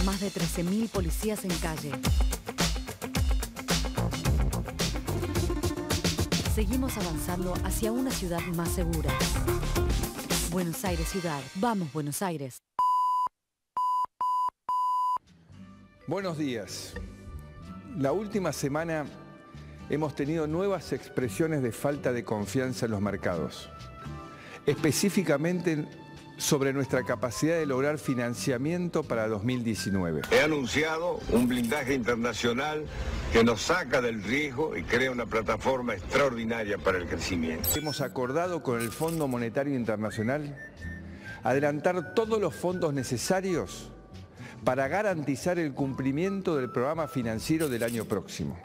Más de 13.000 policías en calle. Seguimos avanzando hacia una ciudad más segura. Buenos Aires Ciudad. Vamos, Buenos Aires. Buenos días. La última semana hemos tenido nuevas expresiones de falta de confianza en los mercados. Específicamente sobre nuestra capacidad de lograr financiamiento para 2019. He anunciado un blindaje internacional que nos saca del riesgo y crea una plataforma extraordinaria para el crecimiento. Hemos acordado con el Fondo Monetario Internacional adelantar todos los fondos necesarios para garantizar el cumplimiento del programa financiero del año próximo.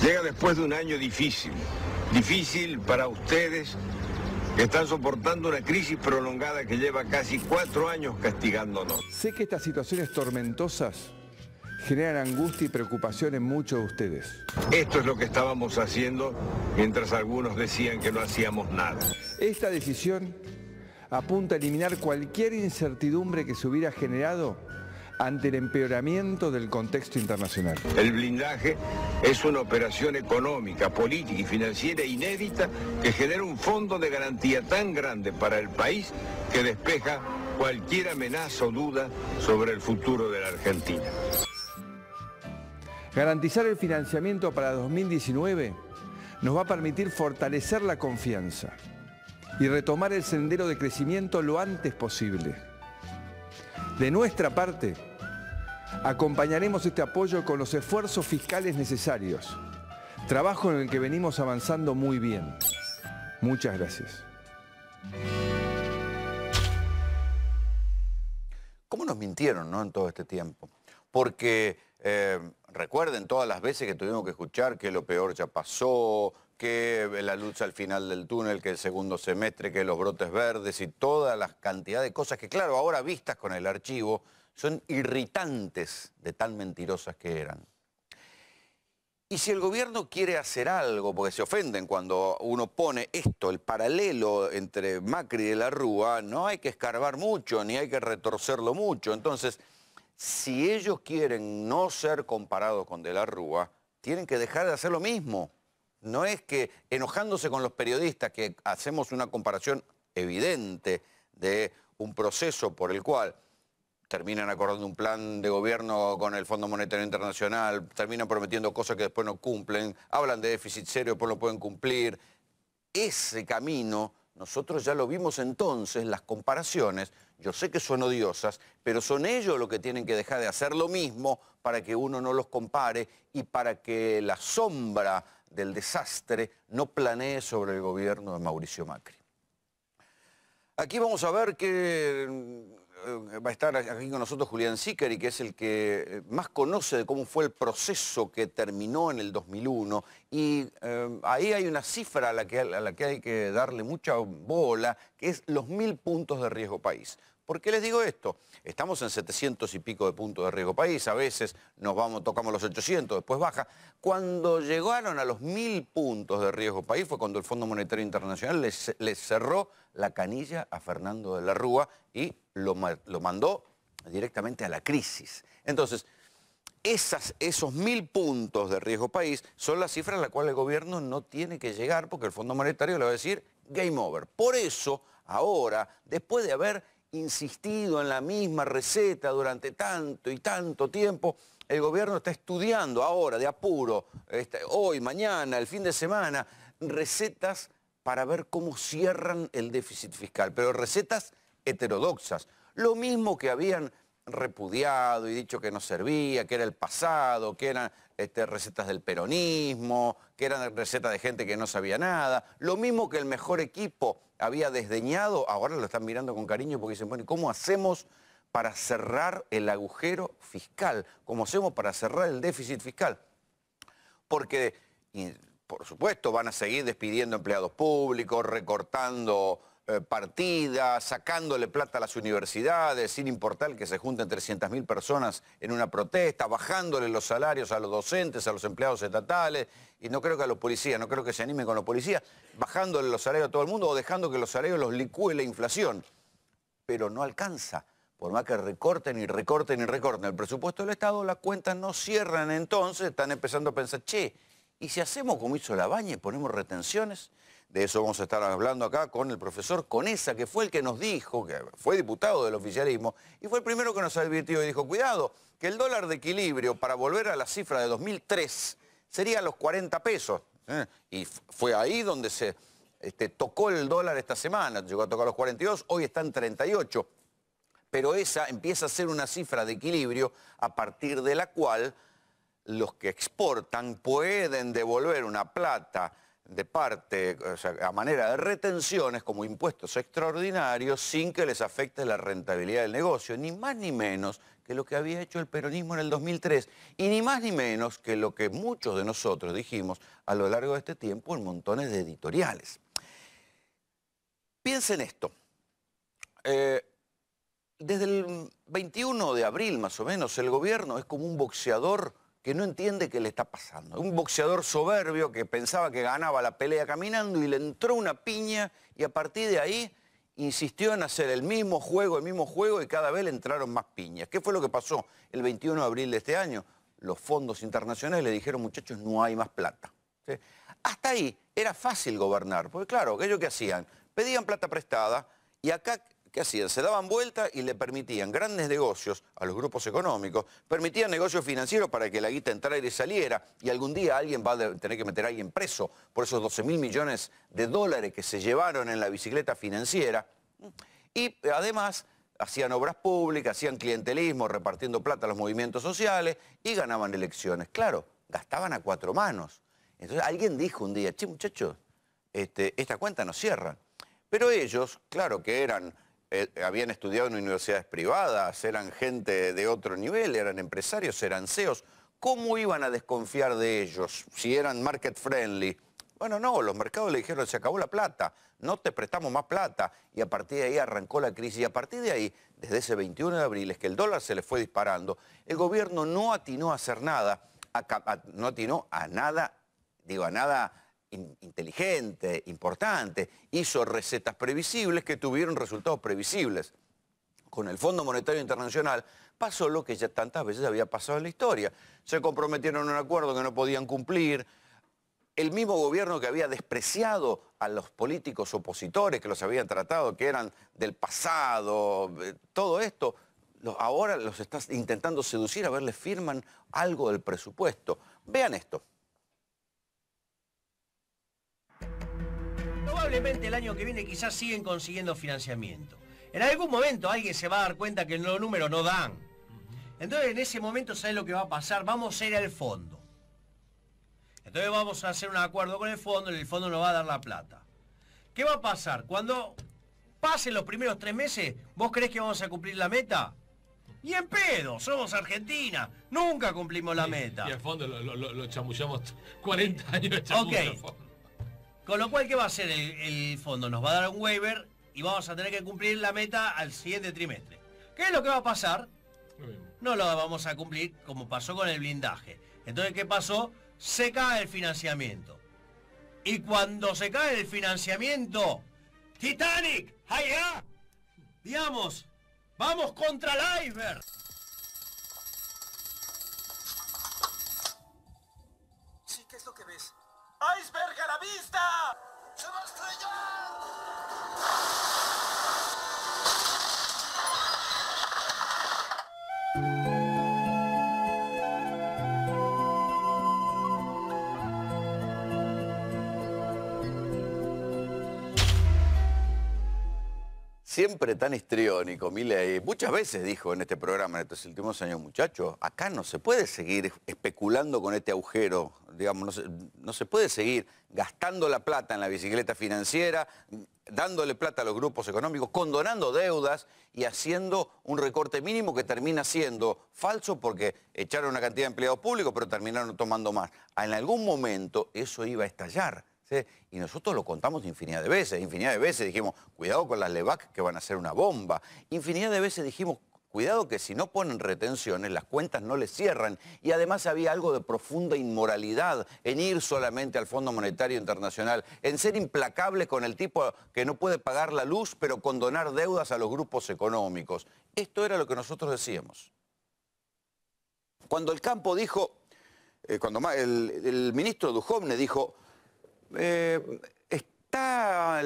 Llega después de un año difícil para ustedes, que están soportando una crisis prolongada que lleva casi 4 años castigándonos. Sé que estas situaciones tormentosas generan angustia y preocupación en muchos de ustedes. Esto es lo que estábamos haciendo mientras algunos decían que no hacíamos nada. Esta decisión apunta a eliminar cualquier incertidumbre que se hubiera generado ante el empeoramiento del contexto internacional. El blindaje es una operación económica, política y financiera inédita que genera un fondo de garantía tan grande para el país que despeja cualquier amenaza o duda sobre el futuro de la Argentina. Garantizar el financiamiento para 2019 nos va a permitir fortalecer la confianza y retomar el sendero de crecimiento lo antes posible. De nuestra parte, acompañaremos este apoyo con los esfuerzos fiscales necesarios, trabajo en el que venimos avanzando muy bien. Muchas gracias. ¿Cómo nos mintieron, no, en todo este tiempo? Porque recuerden todas las veces que tuvimos que escuchar que lo peor ya pasó, que la luz al final del túnel, que el segundo semestre, que los brotes verdes y toda la cantidad de cosas que, claro, ahora vistas con el archivo, son irritantes de tan mentirosas que eran. Y si el gobierno quiere hacer algo, porque se ofenden cuando uno pone esto, el paralelo entre Macri y de la Rúa, no hay que escarbar mucho, ni hay que retorcerlo mucho. Entonces, si ellos quieren no ser comparados con de la Rúa, tienen que dejar de hacer lo mismo. No es que enojándose con los periodistas que hacemos una comparación evidente de un proceso por el cual terminan acordando un plan de gobierno con el Fondo Monetario Internacional, terminan prometiendo cosas que después no cumplen, hablan de déficit serio y después no pueden cumplir. Ese camino nosotros ya lo vimos entonces, las comparaciones, yo sé que son odiosas, pero son ellos los que tienen que dejar de hacer lo mismo para que uno no los compare y para que la sombra del desastre no planee sobre el gobierno de Mauricio Macri. Aquí vamos a ver que va a estar aquí con nosotros Julián Sicari, que es el que más conoce de cómo fue el proceso que terminó en el 2001. Y ahí hay una cifra a la que hay que darle mucha bola, que es los 1000 puntos de riesgo país. ¿Por qué les digo esto? Estamos en 700 y pico de puntos de riesgo país, a veces tocamos los 800, después baja. Cuando llegaron a los 1000 puntos de riesgo país fue cuando el Fondo Monetario Internacional les cerró la canilla a Fernando de la Rúa y lo mandó directamente a la crisis. Entonces, esos 1000 puntos de riesgo país son las cifras a las cuales el gobierno no tiene que llegar porque el Fondo Monetario le va a decir game over. Por eso, ahora, después de haber insistido en la misma receta durante tanto y tanto tiempo, el gobierno está estudiando ahora, de apuro, hoy, mañana, el fin de semana, recetas para ver cómo cierran el déficit fiscal, pero recetas heterodoxas. Lo mismo que habían repudiado y dicho que no servía, que era el pasado, que eran recetas del peronismo, que eran recetas de gente que no sabía nada. Lo mismo que el mejor equipo había desdeñado, ahora lo están mirando con cariño porque dicen, bueno, ¿cómo hacemos para cerrar el agujero fiscal? ¿Cómo hacemos para cerrar el déficit fiscal? Porque, por supuesto, van a seguir despidiendo empleados públicos, recortando partidas, sacándole plata a las universidades, sin importar que se junten 300.000 personas en una protesta, bajándole los salarios a los docentes, a los empleados estatales, y no creo que a los policías, no creo que se animen con los policías, bajándole los salarios a todo el mundo o dejando que los salarios los licúe la inflación. Pero no alcanza, por más que recorten y recorten y recorten el presupuesto del Estado, las cuentas no cierran. Entonces están empezando a pensar, che, ¿y si hacemos como hizo Labaña y ponemos retenciones? De eso vamos a estar hablando acá con el profesor Conesa, que fue el que nos dijo, que fue diputado del oficialismo, y fue el primero que nos advirtió y dijo, cuidado, que el dólar de equilibrio para volver a la cifra de 2003 sería los 40 pesos. Y fue ahí donde se tocó el dólar esta semana, llegó a tocar los 42, hoy está en 38. Pero esa empieza a ser una cifra de equilibrio a partir de la cual los que exportan pueden devolver una plata de parte, o sea, a manera de retenciones como impuestos extraordinarios sin que les afecte la rentabilidad del negocio, ni más ni menos que lo que había hecho el peronismo en el 2003 y ni más ni menos que lo que muchos de nosotros dijimos a lo largo de este tiempo en montones de editoriales. Piensen esto. Desde el 21 de abril más o menos el gobierno es como un boxeador que no entiende qué le está pasando. Un boxeador soberbio que pensaba que ganaba la pelea caminando y le entró una piña y a partir de ahí insistió en hacer el mismo juego y cada vez le entraron más piñas. ¿Qué fue lo que pasó el 21 de abril de este año? Los fondos internacionales le dijeron, muchachos, no hay más plata. ¿Sí? Hasta ahí era fácil gobernar, porque claro, aquello que hacían, pedían plata prestada y acá, ¿qué hacían? Se daban vuelta y le permitían grandes negocios a los grupos económicos, permitían negocios financieros para que la guita entrara y saliera, y algún día alguien va a tener que meter a alguien preso por esos 12.000 millones de dólares que se llevaron en la bicicleta financiera. Y además hacían obras públicas, hacían clientelismo, repartiendo plata a los movimientos sociales y ganaban elecciones. Claro, gastaban a cuatro manos. Entonces alguien dijo un día, che muchachos, esta cuenta no cierra. Pero ellos, claro que habían estudiado en universidades privadas, eran gente de otro nivel, eran empresarios, eran CEOs. ¿Cómo iban a desconfiar de ellos si eran market friendly? Bueno, no, los mercados le dijeron, se acabó la plata, no te prestamos más plata. Y a partir de ahí arrancó la crisis. Y a partir de ahí, desde ese 21 de abril, es que el dólar se le fue disparando. El gobierno no atinó a hacer nada, no atinó a nada, digo, a nada inteligente, importante. Hizo recetas previsibles que tuvieron resultados previsibles. Con el Fondo Monetario Internacional pasó lo que ya tantas veces había pasado en la historia. Se comprometieron a un acuerdo que no podían cumplir. El mismo gobierno que había despreciado a los políticos opositores, que los habían tratado, que eran del pasado, todo esto, ahora los está intentando seducir a ver, les firman algo del presupuesto. Vean esto. Probablemente el año que viene quizás siguen consiguiendo financiamiento. En algún momento alguien se va a dar cuenta que los números no dan. Entonces en ese momento, ¿sabes lo que va a pasar? Vamos a ir al fondo. Entonces vamos a hacer un acuerdo con el fondo y el fondo nos va a dar la plata. ¿Qué va a pasar? Cuando pasen los primeros 3 meses, ¿vos creés que vamos a cumplir la meta? Y en pedo, somos Argentina, nunca cumplimos la meta. Y al fondo lo chamullamos 40 años. Ok. Con lo cual, ¿qué va a hacer el fondo? Nos va a dar un waiver y vamos a tener que cumplir la meta al siguiente trimestre. ¿Qué es lo que va a pasar? No lo vamos a cumplir como pasó con el blindaje. Entonces, ¿qué pasó? Se cae el financiamiento. Y cuando se cae el financiamiento, Titanic, allá, digamos, vamos contra el iceberg. Sí, ¿qué es lo que ves? ¡Iceberg a la vista! ¡Se va a estrellar! Siempre tan histriónico, Milei. Muchas veces dijo en este programa, en estos últimos años, muchachos, acá no se puede seguir especulando con este agujero, digamos, no se puede seguir gastando la plata en la bicicleta financiera, dándole plata a los grupos económicos, condonando deudas y haciendo un recorte mínimo que termina siendo falso porque echaron una cantidad de empleados públicos, pero terminaron tomando más. En algún momento eso iba a estallar. ¿Sí? Y nosotros lo contamos infinidad de veces dijimos, cuidado con las LEVAC que van a ser una bomba, infinidad de veces dijimos, cuidado que si no ponen retenciones las cuentas no les cierran, y además había algo de profunda inmoralidad en ir solamente al Fondo Monetario Internacional, en ser implacable con el tipo que no puede pagar la luz pero condonar deudas a los grupos económicos. Esto era lo que nosotros decíamos. Cuando el campo dijo, cuando el ministro Duhovne dijo, está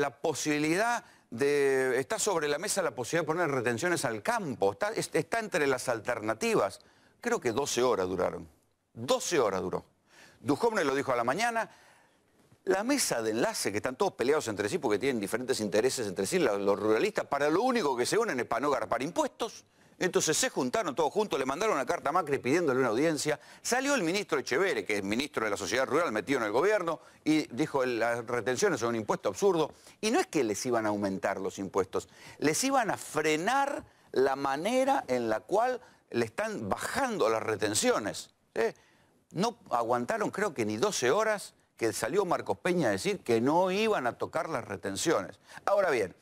sobre la mesa la posibilidad de poner retenciones al campo, está entre las alternativas. Creo que 12 horas duraron. 12 horas duró. Duhovne lo dijo a la mañana. La mesa de enlace, que están todos peleados entre sí porque tienen diferentes intereses entre sí, los ruralistas, para lo único que se unen es para no garpar impuestos. Entonces se juntaron todos juntos, le mandaron una carta a Macri pidiéndole una audiencia. Salió el ministro Echeverri, que es ministro de la Sociedad Rural, metido en el gobierno, y dijo las retenciones son un impuesto absurdo. Y no es que les iban a aumentar los impuestos, les iban a frenar la manera en la cual le están bajando las retenciones. No aguantaron, creo que ni 12 horas, que salió Marcos Peña a decir que no iban a tocar las retenciones. Ahora bien,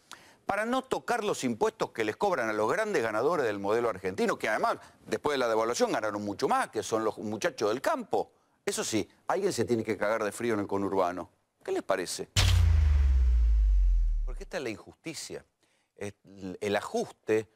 para no tocar los impuestos que les cobran a los grandes ganadores del modelo argentino, que además, después de la devaluación, ganaron mucho más, que son los muchachos del campo. Eso sí, alguien se tiene que cagar de frío en el conurbano. ¿Qué les parece? Porque esta es la injusticia. El ajuste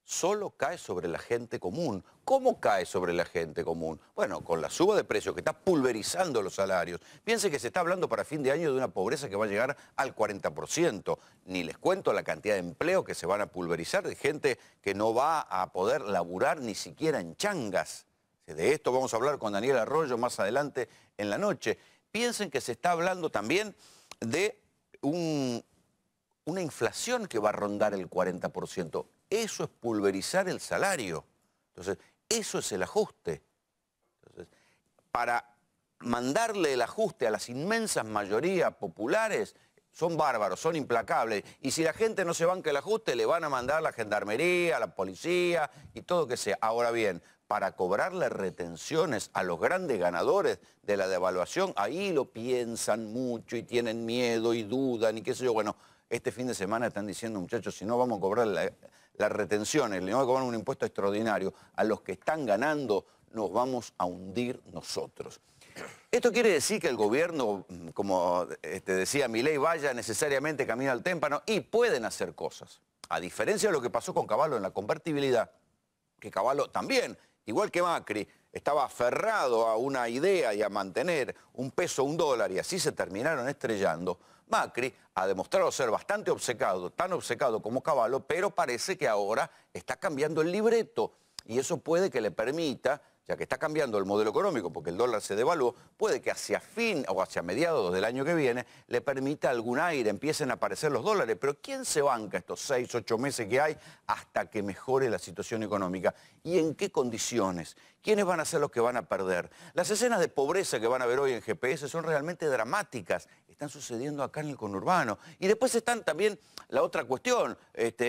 solo cae sobre la gente común. ¿Cómo cae sobre la gente común? Bueno, con la suba de precios que está pulverizando los salarios. Piense que se está hablando para fin de año de una pobreza que va a llegar al 40%. Ni les cuento la cantidad de empleos que se van a pulverizar, de gente que no va a poder laburar ni siquiera en changas. De esto vamos a hablar con Daniel Arroyo más adelante en la noche. Piensen que se está hablando también de una inflación que va a rondar el 40%. Eso es pulverizar el salario. Entonces, eso es el ajuste. Entonces, para mandarle el ajuste a las inmensas mayorías populares, son bárbaros, son implacables. Y si la gente no se banca el ajuste, le van a mandar la gendarmería, la policía y todo lo que sea. Ahora bien, para cobrarle retenciones a los grandes ganadores de la devaluación, ahí lo piensan mucho y tienen miedo y dudan y qué sé yo. Bueno, este fin de semana están diciendo, muchachos, si no vamos a cobrar las retenciones, le vamos a cobrar un impuesto extraordinario, a los que están ganando nos vamos a hundir nosotros. Esto quiere decir que el gobierno, como decía Milei, vaya necesariamente camino al témpano y pueden hacer cosas. A diferencia de lo que pasó con Cavallo en la convertibilidad, que Cavallo también, igual que Macri, estaba aferrado a una idea y a mantener un peso, un dólar, y así se terminaron estrellando. Macri ha demostrado ser bastante obcecado, tan obcecado como Cavallo, pero parece que ahora está cambiando el libreto. Y eso puede que le permita, ya que está cambiando el modelo económico, porque el dólar se devaluó, puede que hacia fin o hacia mediados del año que viene le permita algún aire, empiecen a aparecer los dólares. Pero ¿quién se banca estos 6, 8 meses que hay hasta que mejore la situación económica? ¿Y en qué condiciones? ¿Quiénes van a ser los que van a perder? Las escenas de pobreza que van a ver hoy en GPS son realmente dramáticas. Están sucediendo acá en el conurbano. Y después están también la otra cuestión, el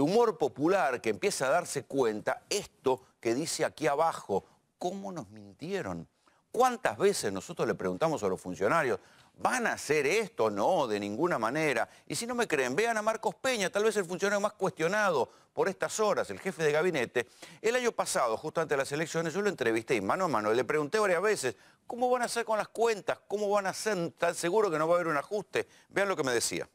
humor popular que empieza a darse cuenta, esto que dice aquí abajo, ¿cómo nos mintieron? ¿Cuántas veces nosotros le preguntamos a los funcionarios, ¿van a hacer esto? No, de ninguna manera. Y si no me creen, vean a Marcos Peña, tal vez el funcionario más cuestionado por estas horas, el jefe de gabinete. El año pasado, justo antes de las elecciones, yo lo entrevisté y mano a mano, le pregunté varias veces, ¿cómo van a hacer con las cuentas? ¿Cómo van a hacer? ¿Tan seguro que no va a haber un ajuste? Vean lo que me decía.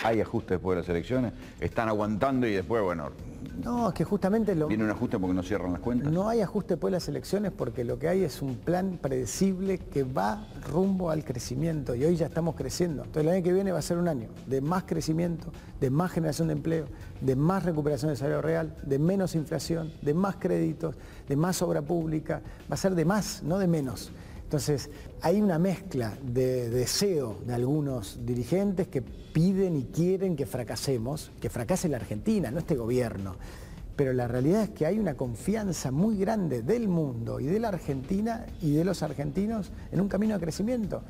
¿Hay ajuste después de las elecciones? ¿Están aguantando y después, bueno... No, es que justamente ¿Viene un ajuste porque no cierran las cuentas? No hay ajuste después de las elecciones porque lo que hay es un plan predecible que va rumbo al crecimiento y hoy ya estamos creciendo. Entonces el año que viene va a ser un año de más crecimiento, de más generación de empleo, de más recuperación del salario real, de menos inflación, de más créditos, de más obra pública. Va a ser de más, no de menos. Entonces, hay una mezcla de deseo de algunos dirigentes que piden y quieren que fracasemos, que fracase la Argentina, no este gobierno. Pero la realidad es que hay una confianza muy grande del mundo y de la Argentina y de los argentinos en un camino de crecimiento.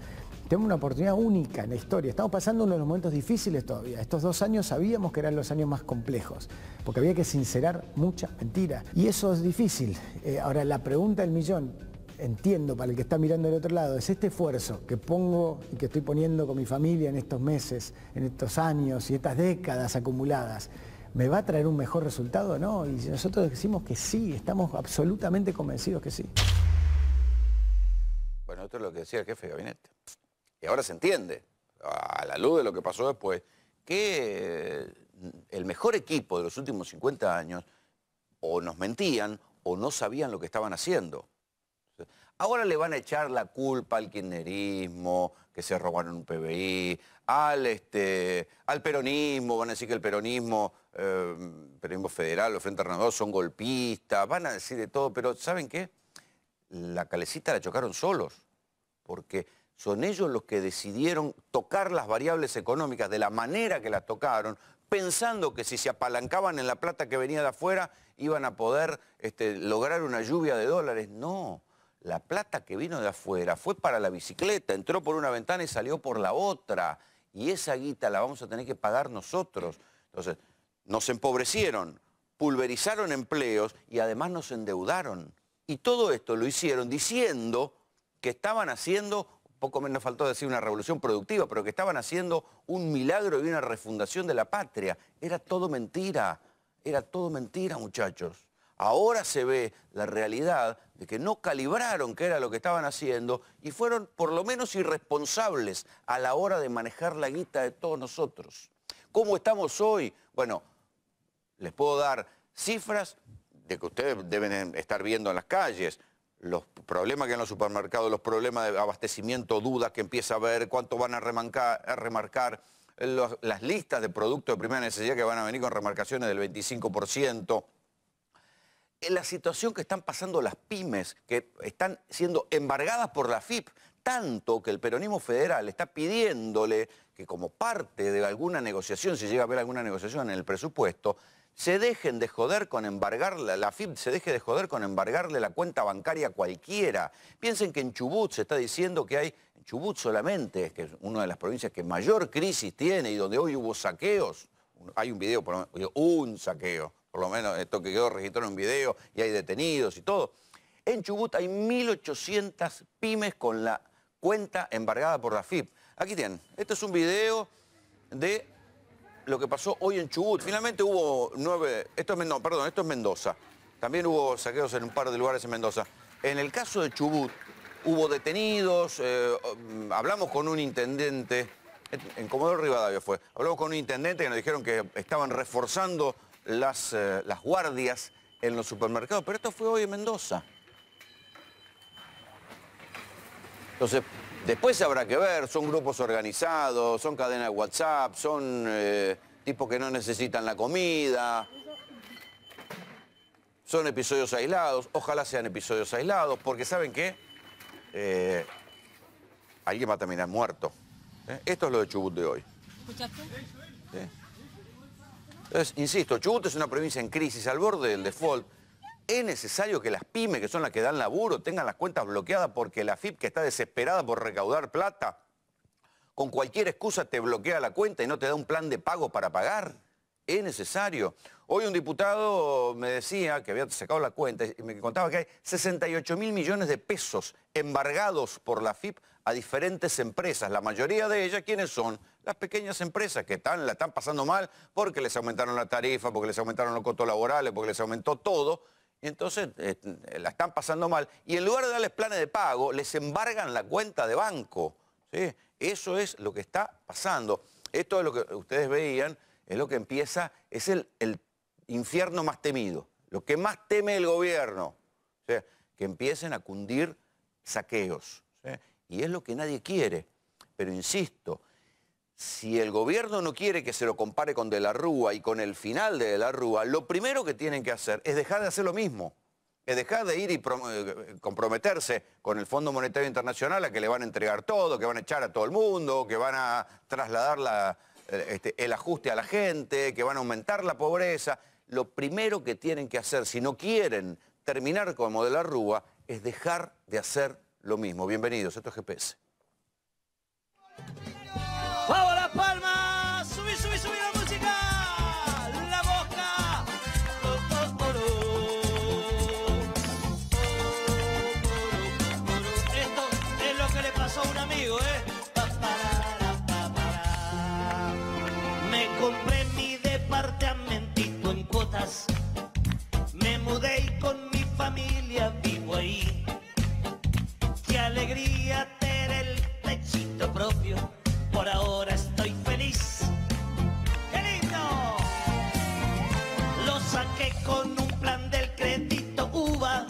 Tenemos una oportunidad única en la historia. Estamos pasando uno de los momentos difíciles todavía. Estos 2 años sabíamos que eran los años más complejos, porque había que sincerar mucha mentira. Y eso es difícil. Ahora, la pregunta del millón... Entiendo, para el que está mirando del otro lado, es este esfuerzo que pongo y que estoy poniendo con mi familia en estos meses, en estos años y estas décadas acumuladas, ¿me va a traer un mejor resultado o no? Y nosotros decimos que sí, estamos absolutamente convencidos que sí. Esto es lo que decía el jefe de gabinete. Y ahora se entiende, a la luz de lo que pasó después, que el mejor equipo de los últimos 50 años o nos mentían o no sabían lo que estaban haciendo. Ahora le van a echar la culpa al kirchnerismo, que se robaron un PBI, al peronismo, van a decir que el peronismo federal, los Frente Renovador son golpistas, van a decir de todo, pero ¿saben qué? La calecita la chocaron solos, porque son ellos los que decidieron tocar las variables económicas de la manera que las tocaron, pensando que si se apalancaban en la plata que venía de afuera, iban a poder lograr una lluvia de dólares. No. La plata que vino de afuera fue para la bicicleta, entró por una ventana y salió por la otra. Y esa guita la vamos a tener que pagar nosotros. Entonces, nos empobrecieron, pulverizaron empleos y además nos endeudaron. Y todo esto lo hicieron diciendo que estaban haciendo, poco menos faltó decir una revolución productiva, pero que estaban haciendo un milagro y una refundación de la patria. Era todo mentira, muchachos. Ahora se ve la realidad de que no calibraron qué era lo que estaban haciendo y fueron por lo menos irresponsables a la hora de manejar la guita de todos nosotros. ¿Cómo estamos hoy? Bueno, les puedo dar cifras de que ustedes deben estar viendo en las calles. Los problemas que hay en los supermercados, los problemas de abastecimiento, dudas que empieza a haber, cuánto van a remarcar las listas de productos de primera necesidad que van a venir con remarcaciones del 25%. La situación que están pasando las pymes, que están siendo embargadas por la AFIP, tanto que el peronismo federal está pidiéndole que como parte de alguna negociación, si llega a haber alguna negociación en el presupuesto, se dejen de joder con embargar, la AFIP se deje de joder con embargarle la cuenta bancaria a cualquiera. Piensen que en Chubut se está diciendo que hay, en Chubut solamente, que es una de las provincias que mayor crisis tiene y donde hoy hubo saqueos, hay un video, un saqueo, por lo menos esto que quedó registrado en un video y hay detenidos y todo. En Chubut hay 1.800 pymes con la cuenta embargada por la AFIP. Aquí tienen, este es un video de lo que pasó hoy en Chubut. Finalmente hubo 9, esto es Mendoza. También hubo saqueos en un par de lugares en Mendoza. En el caso de Chubut hubo detenidos, hablamos con un intendente, en Comodoro Rivadavia fue, hablamos con un intendente que nos dijeron que estaban reforzando las guardias en los supermercados, pero esto fue hoy en Mendoza. Entonces, después habrá que ver, son grupos organizados, son cadenas de WhatsApp, son tipos que no necesitan la comida, son episodios aislados, ojalá sean episodios aislados, porque ¿saben qué? Alguien va a terminar muerto. Esto es lo de Chubut de hoy. ¿Escuchaste? ¿Sí? Entonces, insisto, Chubut es una provincia en crisis, al borde del default. Es necesario que las pymes, que son las que dan laburo, tengan las cuentas bloqueadas porque la AFIP, que está desesperada por recaudar plata, con cualquier excusa te bloquea la cuenta y no te da un plan de pago para pagar. Es necesario. Hoy un diputado me decía que había sacado la cuenta y me contaba que hay 68.000 millones de pesos embargados por la AFIP a diferentes empresas. La mayoría de ellas, ¿quiénes son? Las pequeñas empresas que la están pasando mal porque les aumentaron la tarifa, porque les aumentaron los costos laborales, porque les aumentó todo. Y entonces la están pasando mal. Y en lugar de darles planes de pago, les embargan la cuenta de banco. ¿Sí? Eso es lo que está pasando. Esto es lo que ustedes veían, es lo que empieza, es el infierno más temido. Lo que más teme el gobierno. O sea, que empiecen a cundir saqueos. ¿Sí? Y es lo que nadie quiere. Pero insisto, si el gobierno no quiere que se lo compare con De la Rúa y con el final de la Rúa, lo primero que tienen que hacer es dejar de hacer lo mismo. Es dejar de ir y comprometerse con el Fondo Monetario Internacional a que le van a entregar todo, que van a echar a todo el mundo, que van a trasladar el ajuste a la gente, que van a aumentar la pobreza. Lo primero que tienen que hacer, si no quieren terminar como De la Rúa, es dejar de hacer lo mismo. Bienvenidos, esto es GPS. ¡Vamos Las Palmas! ¡Subí, subí, subí la música! ¡La Boca! Esto es lo que le pasó a un amigo, Me compré mi departamentito en cuotas. Me mudé y con mi familia vivo ahí. ¡Qué alegría! propio, por ahora estoy feliz. ¡Qué lindo! Lo saqué con un plan del crédito UVA.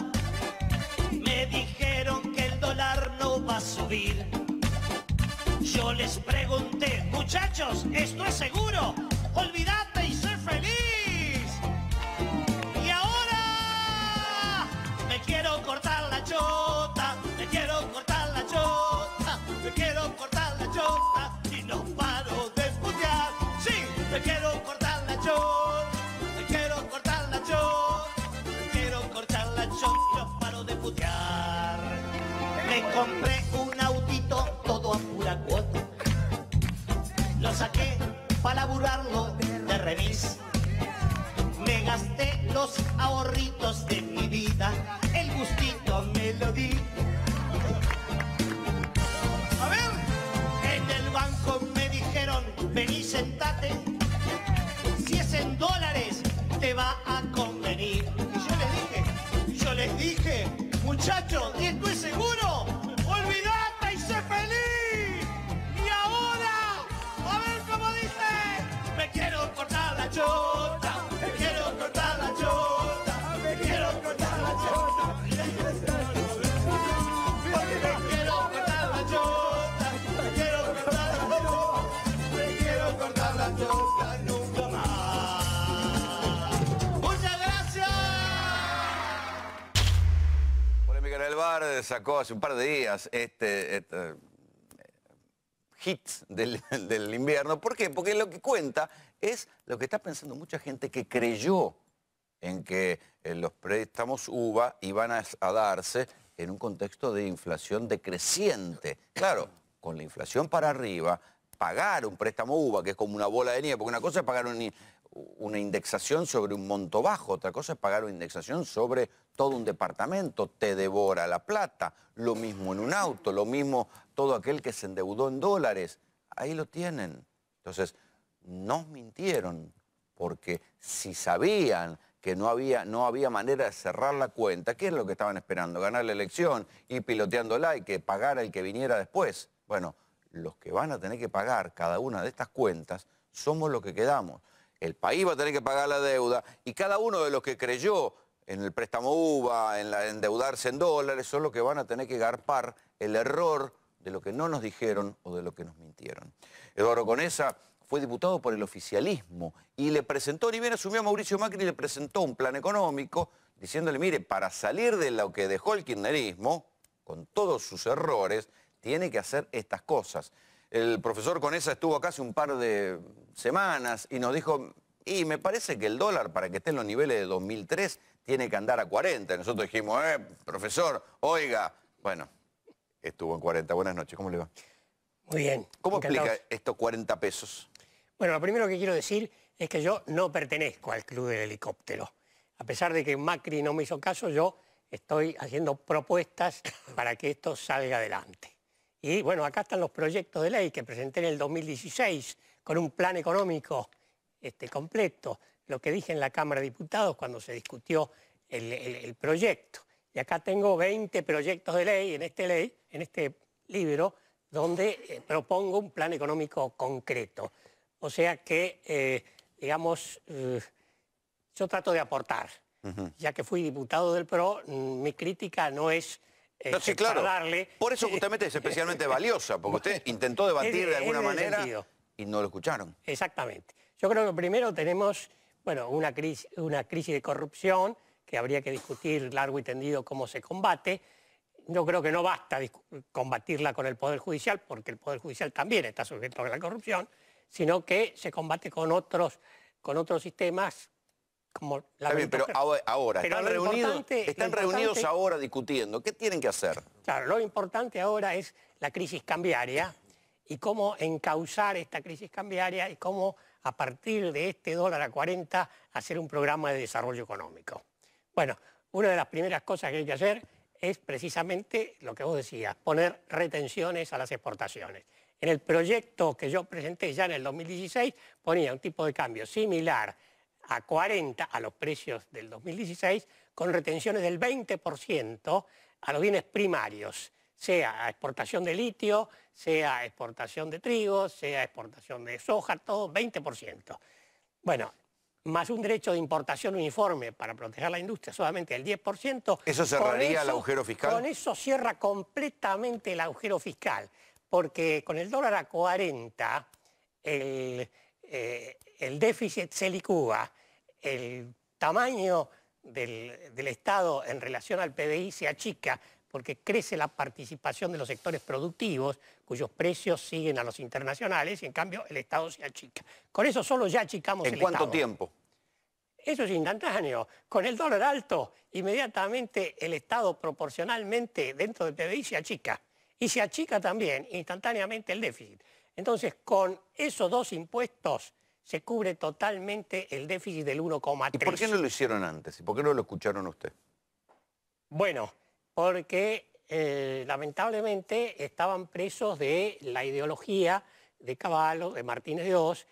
Me dijeron que el dólar no va a subir. Yo les pregunté, muchachos, ¿esto es seguro? Olvídate y sé feliz. Y ahora me quiero cortar la chota, me quiero cortar la chota, me quiero cortar la chota y no paro de putear. Sí, me quiero cortar la chota, me quiero cortar la chota, me quiero cortar la chota y no paro de putear. Me compré un autito todo a pura cuota. Lo saqué para laburarlo de remis. Me gasté los ahorritos de mi vida. El gustito me lo di. A ver, en el banco me dijeron, vení, sentate. Si es en dólares, te va a convenir. Y yo les dije, muchachos, ¿esto es seguro? Olvídate y sé feliz. Y ahora, a ver cómo dice, me quiero cortar la chota, me quiero cortar la chota, me quiero cortar la chota. Me quiero cortar la chota, me quiero cortar la chota, me quiero cortar la chota nunca más. Muchas gracias. Polémica en el bar sacó hace un par de días hits del invierno. ¿Por qué? Porque lo que cuenta es lo que está pensando mucha gente que creyó en que los préstamos UVA iban a darse en un contexto de inflación decreciente. Claro, con la inflación para arriba, pagar un préstamo UVA, que es como una bola de nieve, porque una cosa es pagar una indexación sobre un monto bajo, otra cosa es pagar una indexación sobre todo un departamento, te devora la plata, lo mismo en un auto, lo mismo todo aquel que se endeudó en dólares, ahí lo tienen. Entonces, nos mintieron, porque si sabían que no había manera de cerrar la cuenta, ¿qué es lo que estaban esperando? Ganar la elección, ir piloteándola y que pagara el que viniera después. Bueno, los que van a tener que pagar cada una de estas cuentas somos los que quedamos. El país va a tener que pagar la deuda y cada uno de los que creyó en el préstamo UVA, en endeudarse en dólares, son los que van a tener que garpar el error de lo que no nos dijeron o de lo que nos mintieron. Eduardo Conesa fue diputado por el oficialismo y le presentó, ni bien asumió a Mauricio Macri, le presentó un plan económico diciéndole, mire, para salir de lo que dejó el kirchnerismo, con todos sus errores, tiene que hacer estas cosas. El profesor Conesa estuvo acá hace un par de semanas y nos dijo, y me parece que el dólar, para que esté en los niveles de 2003, tiene que andar a 40. Y nosotros dijimos, profesor, oiga. Bueno, estuvo en 40. Buenas noches, ¿cómo le va? Muy bien. ¿Cómo explica estos 40 pesos? Bueno, lo primero que quiero decir es que yo no pertenezco al club del helicóptero. A pesar de que Macri no me hizo caso, yo estoy haciendo propuestas para que esto salga adelante. Y bueno, acá están los proyectos de ley que presenté en el 2016 con un plan económico completo, lo que dije en la Cámara de Diputados cuando se discutió el proyecto. Y acá tengo 20 proyectos de ley en este libro donde propongo un plan económico concreto. O sea que, digamos, yo trato de aportar. Ya que fui diputado del PRO, mi crítica no es no, sí, claro. para darle... Por eso justamente es especialmente valiosa, porque usted intentó debatir de alguna manera sentido. Y no lo escucharon. Exactamente. Yo creo que primero tenemos una crisis de corrupción que habría que discutir largo y tendido cómo se combate. Yo creo que no basta combatirla con el Poder Judicial, porque el Poder Judicial también está sujeto a la corrupción, sino que se combate con otros sistemas como la... Está bien, pero ahora están reunidos ahora discutiendo. ¿Qué tienen que hacer? Claro, lo importante ahora es la crisis cambiaria y cómo encauzar esta crisis cambiaria y cómo a partir de este dólar a 40 hacer un programa de desarrollo económico. Bueno, una de las primeras cosas que hay que hacer es precisamente lo que vos decías, poner retenciones a las exportaciones. En el proyecto que yo presenté ya en el 2016 ponía un tipo de cambio similar a 40 a los precios del 2016 con retenciones del 20% a los bienes primarios, sea exportación de litio, sea exportación de trigo, sea exportación de soja, todo 20%. Bueno, más un derecho de importación uniforme para proteger la industria, solamente el 10%. ¿Eso cerraría el agujero fiscal? Con eso cierra completamente el agujero fiscal, porque con el dólar a 40, el déficit se licúa, el tamaño del Estado en relación al PBI se achica, porque crece la participación de los sectores productivos, cuyos precios siguen a los internacionales, y en cambio el Estado se achica. Con eso solo ya achicamos el Estado. ¿En cuánto tiempo? Eso es instantáneo. Con el dólar alto, inmediatamente el Estado proporcionalmente dentro del PBI se achica. Y se achica también instantáneamente el déficit. Entonces, con esos dos impuestos se cubre totalmente el déficit del 1,3. ¿Y por qué no lo hicieron antes? ¿Y por qué no lo escucharon usted? Bueno, porque lamentablemente estaban presos de la ideología de Cavallo, de Martínez de Oz.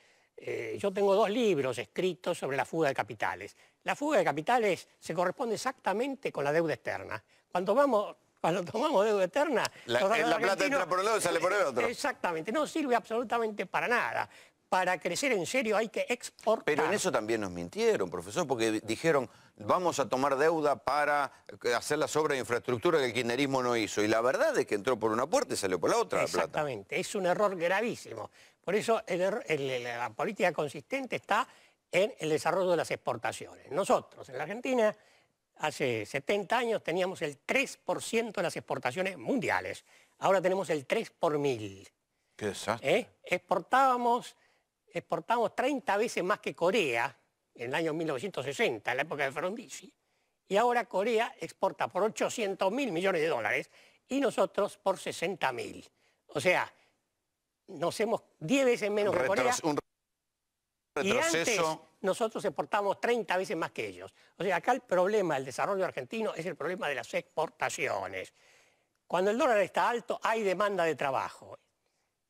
Yo tengo 2 libros escritos sobre la fuga de capitales. La fuga de capitales se corresponde exactamente con la deuda externa. Cuando tomamos deuda externa... La plata entra por un lado y sale por el otro. Exactamente, no sirve absolutamente para nada. Para crecer en serio hay que exportar. Pero en eso también nos mintieron, profesor, porque dijeron, vamos a tomar deuda para hacer las obras de infraestructura que el kirchnerismo no hizo. Y la verdad es que entró por una puerta y salió por la otra la plata. Exactamente, es un error gravísimo. Por eso la política consistente está en el desarrollo de las exportaciones. Nosotros, en la Argentina, hace 70 años teníamos el 3% de las exportaciones mundiales. Ahora tenemos el 3 por 1000. Qué desastre. Exportamos 30 veces más que Corea en el año 1960, en la época de Frondizi, y ahora Corea exporta por 800.000 millones de dólares y nosotros por 60.000. O sea, nos hemos 10 veces menos que Corea. Un retroceso. Y antes nosotros exportamos 30 veces más que ellos. O sea, acá el problema del desarrollo argentino es el problema de las exportaciones. Cuando el dólar está alto hay demanda de trabajo.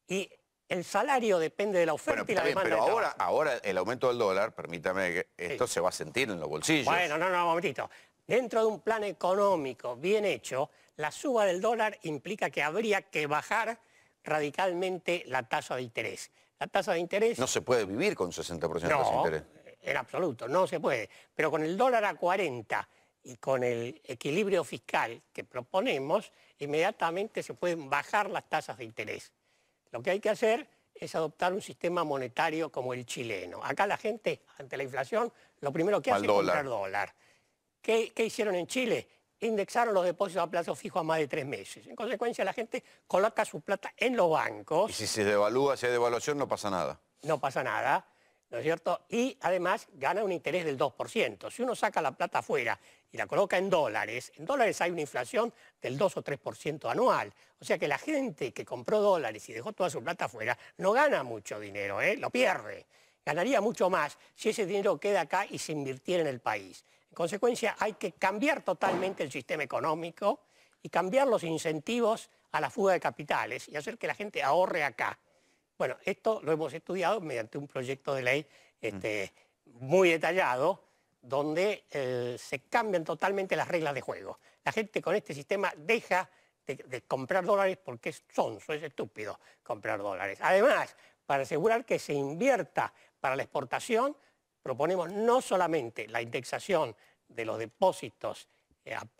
Y el salario depende de la oferta y la demanda de trabajo. Pero ahora el aumento del dólar, permítame que esto se va a sentir en los bolsillos. Bueno, no, un momentito. Dentro de un plan económico bien hecho, la suba del dólar implica que habría que bajar radicalmente la tasa de interés. La tasa de interés... No se puede vivir con 60% de tasa de interés. En absoluto, no se puede. Pero con el dólar a 40 y con el equilibrio fiscal que proponemos, inmediatamente se pueden bajar las tasas de interés. Lo que hay que hacer es adoptar un sistema monetario como el chileno. Acá la gente, ante la inflación, lo primero que hace es comprar dólar. ¿Qué hicieron en Chile? Indexaron los depósitos a plazo fijo a más de 3 meses. En consecuencia, la gente coloca su plata en los bancos. Y si se devalúa, si hay devaluación, no pasa nada. No pasa nada, ¿no es cierto? Y además gana un interés del 2%. Si uno saca la plata afuera y la coloca en dólares hay una inflación del 2 o 3% anual. O sea que la gente que compró dólares y dejó toda su plata afuera no gana mucho dinero, lo pierde. Ganaría mucho más si ese dinero queda acá y se invirtiera en el país. En consecuencia, hay que cambiar totalmente el sistema económico y cambiar los incentivos a la fuga de capitales y hacer que la gente ahorre acá. Bueno, esto lo hemos estudiado mediante un proyecto de ley muy detallado, donde se cambian totalmente las reglas de juego. La gente con este sistema deja de comprar dólares porque es sonso, es estúpido comprar dólares. Además, para asegurar que se invierta para la exportación, proponemos no solamente la indexación de los depósitos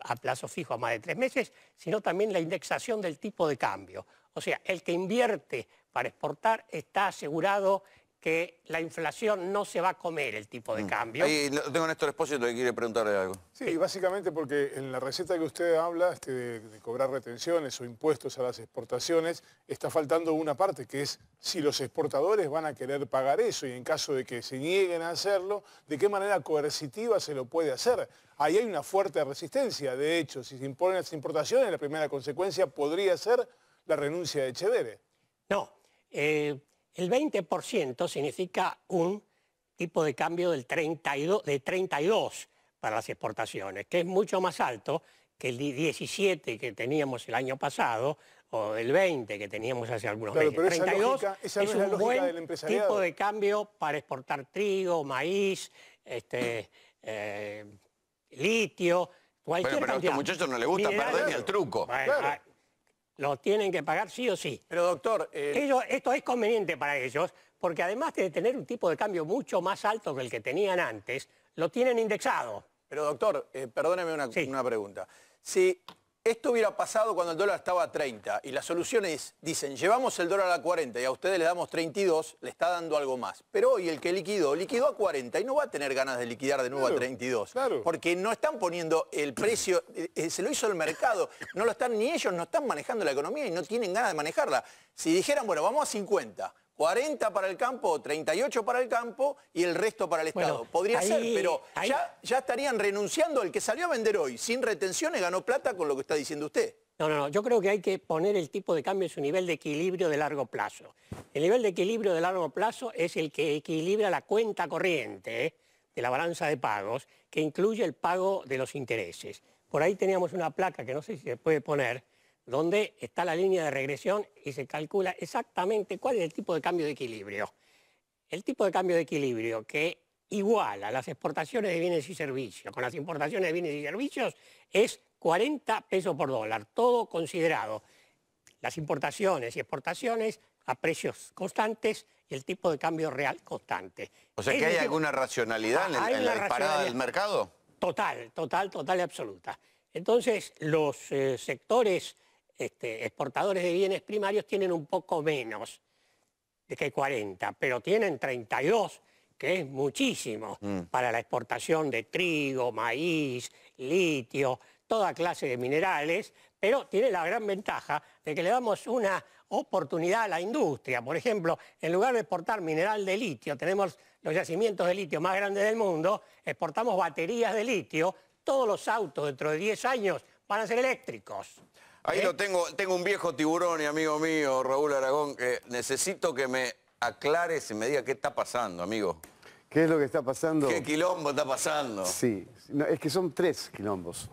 a plazo fijo a más de 3 meses, sino también la indexación del tipo de cambio. O sea, el que invierte para exportar está asegurado que la inflación no se va a comer el tipo de cambio. Ahí tengo a Néstor Espósito que quiere preguntarle algo. Sí, básicamente porque en la receta que usted habla de cobrar retenciones o impuestos a las exportaciones, está faltando una parte, que es si los exportadores van a querer pagar eso y en caso de que se nieguen a hacerlo, ¿de qué manera coercitiva se lo puede hacer? Ahí hay una fuerte resistencia. De hecho, si se imponen las importaciones, la primera consecuencia podría ser la renuncia de Echevere. No, el 20% significa un tipo de cambio de 32 para las exportaciones, que es mucho más alto que el 17 que teníamos el año pasado o el 20 que teníamos hace algunos meses. Pero 32 esa es no es un buen tipo de cambio para exportar trigo, maíz, litio, cualquier Pero a estos muchachos no les gusta perder ni el truco. Bueno, Lo tienen que pagar sí o sí. Pero doctor... Esto es conveniente para ellos, porque además de tener un tipo de cambio mucho más alto que el que tenían antes, lo tienen indexado. Pero doctor, perdóneme una pregunta. Si esto hubiera pasado cuando el dólar estaba a 30 y la solución es, dicen, llevamos el dólar a 40 y a ustedes le damos 32, le está dando algo más. Pero hoy el que liquidó a 40 y no va a tener ganas de liquidar de nuevo a 32. Claro. Porque no están poniendo el precio, se lo hizo el mercado, no lo están, ni ellos no están manejando la economía y no tienen ganas de manejarla. Si dijeran, bueno, vamos a 50, 40 para el campo, 38 para el campo y el resto para el Estado. Bueno, podría ahí- ser, pero ahí- ya estarían renunciando. El que salió a vender hoy sin retenciones ganó plata con lo que está diciendo usted. No, yo creo que hay que poner el tipo de cambio en su nivel de equilibrio de largo plazo. El nivel de equilibrio de largo plazo es el que equilibra la cuenta corriente de la balanza de pagos, que incluye el pago de los intereses. Por ahí teníamos una placa que no sé si se puede poner, donde está la línea de regresión y se calcula exactamente cuál es el tipo de cambio de equilibrio. El tipo de cambio de equilibrio que iguala las exportaciones de bienes y servicios con las importaciones de bienes y servicios es 40 pesos por dólar, todo considerado. Las importaciones y exportaciones a precios constantes y el tipo de cambio real constante. O sea, ¿que hay alguna racionalidad en la disparada del mercado? Total y absoluta. Entonces, los sectores exportadores de bienes primarios tienen un poco menos de que 40, pero tienen 32, que es muchísimo para la exportación de trigo, maíz, litio, toda clase de minerales, pero tiene la gran ventaja de que le damos una oportunidad a la industria. Por ejemplo, en lugar de exportar mineral de litio, tenemos los yacimientos de litio más grandes del mundo, exportamos baterías de litio, todos los autos dentro de 10 años van a ser eléctricos. Ahí lo tengo un viejo tiburón y amigo mío, Raúl Aragón, que necesito que me aclares y me diga qué está pasando, amigo. ¿Qué es lo que está pasando? ¿Qué quilombo está pasando? Sí, no, es que son 3 quilombos.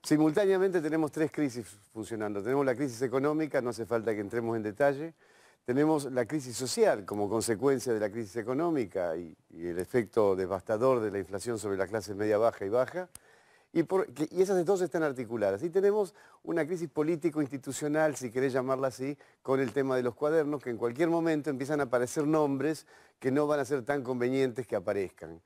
Simultáneamente tenemos 3 crisis funcionando. Tenemos la crisis económica, no hace falta que entremos en detalle. Tenemos la crisis social como consecuencia de la crisis económica y el efecto devastador de la inflación sobre la clase media baja y baja. Y esas dos están articuladas. Y tenemos una crisis político-institucional, si querés llamarla así, con el tema de los cuadernos, que en cualquier momento empiezan a aparecer nombres que no van a ser tan convenientes que aparezcan.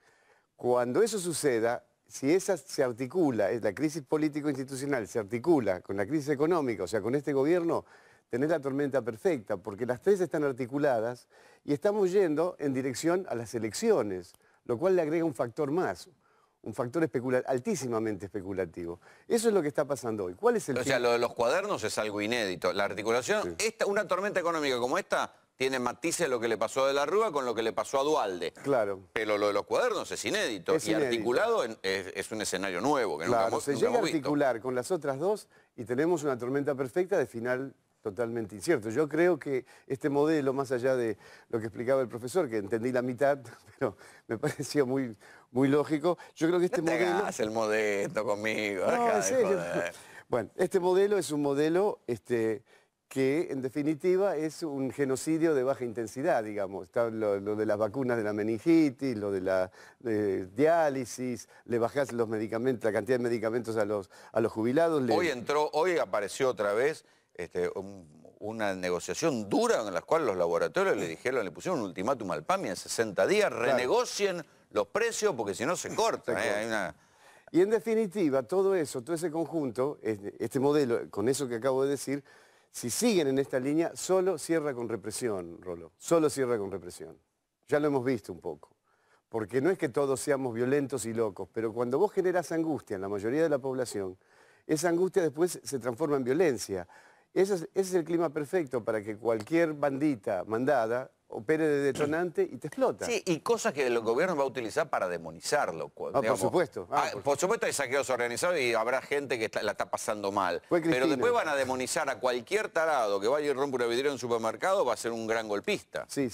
Cuando eso suceda, si esa se articula, la crisis político-institucional se articula con la crisis económica, o sea, con este gobierno, tenés la tormenta perfecta, porque las 3 están articuladas y estamos yendo en dirección a las elecciones, lo cual le agrega un factor más. Un factor altísimamente especulativo. Eso es lo que está pasando hoy. ¿Cuál es el O sea, lo de los cuadernos es algo inédito. La articulación, una tormenta económica como esta, tiene matices de lo que le pasó a De la Rúa con lo que le pasó a Duhalde. Claro. Pero lo de los cuadernos es inédito. Es y inédito. articulado es un escenario nuevo. Que Claro, nunca se hemos llega a visto. articular con las otras 2 y tenemos una tormenta perfecta de final totalmente incierto. Yo creo que este modelo, más allá de lo que explicaba el profesor, que entendí la mitad, pero me pareció muy lógico, yo creo que este No te modelo... hagas el modesto conmigo. No, dejá en de serio. joder. Bueno, este modelo es un modelo que en definitiva es un genocidio de baja intensidad, digamos. Está lo de las vacunas de la meningitis, lo de la diálisis, le bajás los medicamentos, la cantidad de medicamentos a los jubilados. Hoy apareció otra vez una negociación dura en la cual los laboratorios le pusieron un ultimátum al PAMI en 60 días, renegocien los precios porque si no se corta. Hay una... Y en definitiva, todo eso, todo ese conjunto, este modelo, con eso que acabo de decir, si siguen en esta línea, solo cierra con represión, Rolo. Solo cierra con represión. Ya lo hemos visto un poco. Porque no es que todos seamos violentos y locos, pero cuando vos generás angustia en la mayoría de la población, esa angustia después se transforma en violencia. Ese es el clima perfecto para que cualquier bandita mandada opere de detonante y te explota. Sí, y cosas que el gobierno va a utilizar para demonizarlo. Por supuesto. Por supuesto hay saqueos organizados y habrá gente que la está pasando mal. Pero después van a demonizar a cualquier tarado que vaya y rompa una vidriera en un supermercado, va a ser un gran golpista. Sí.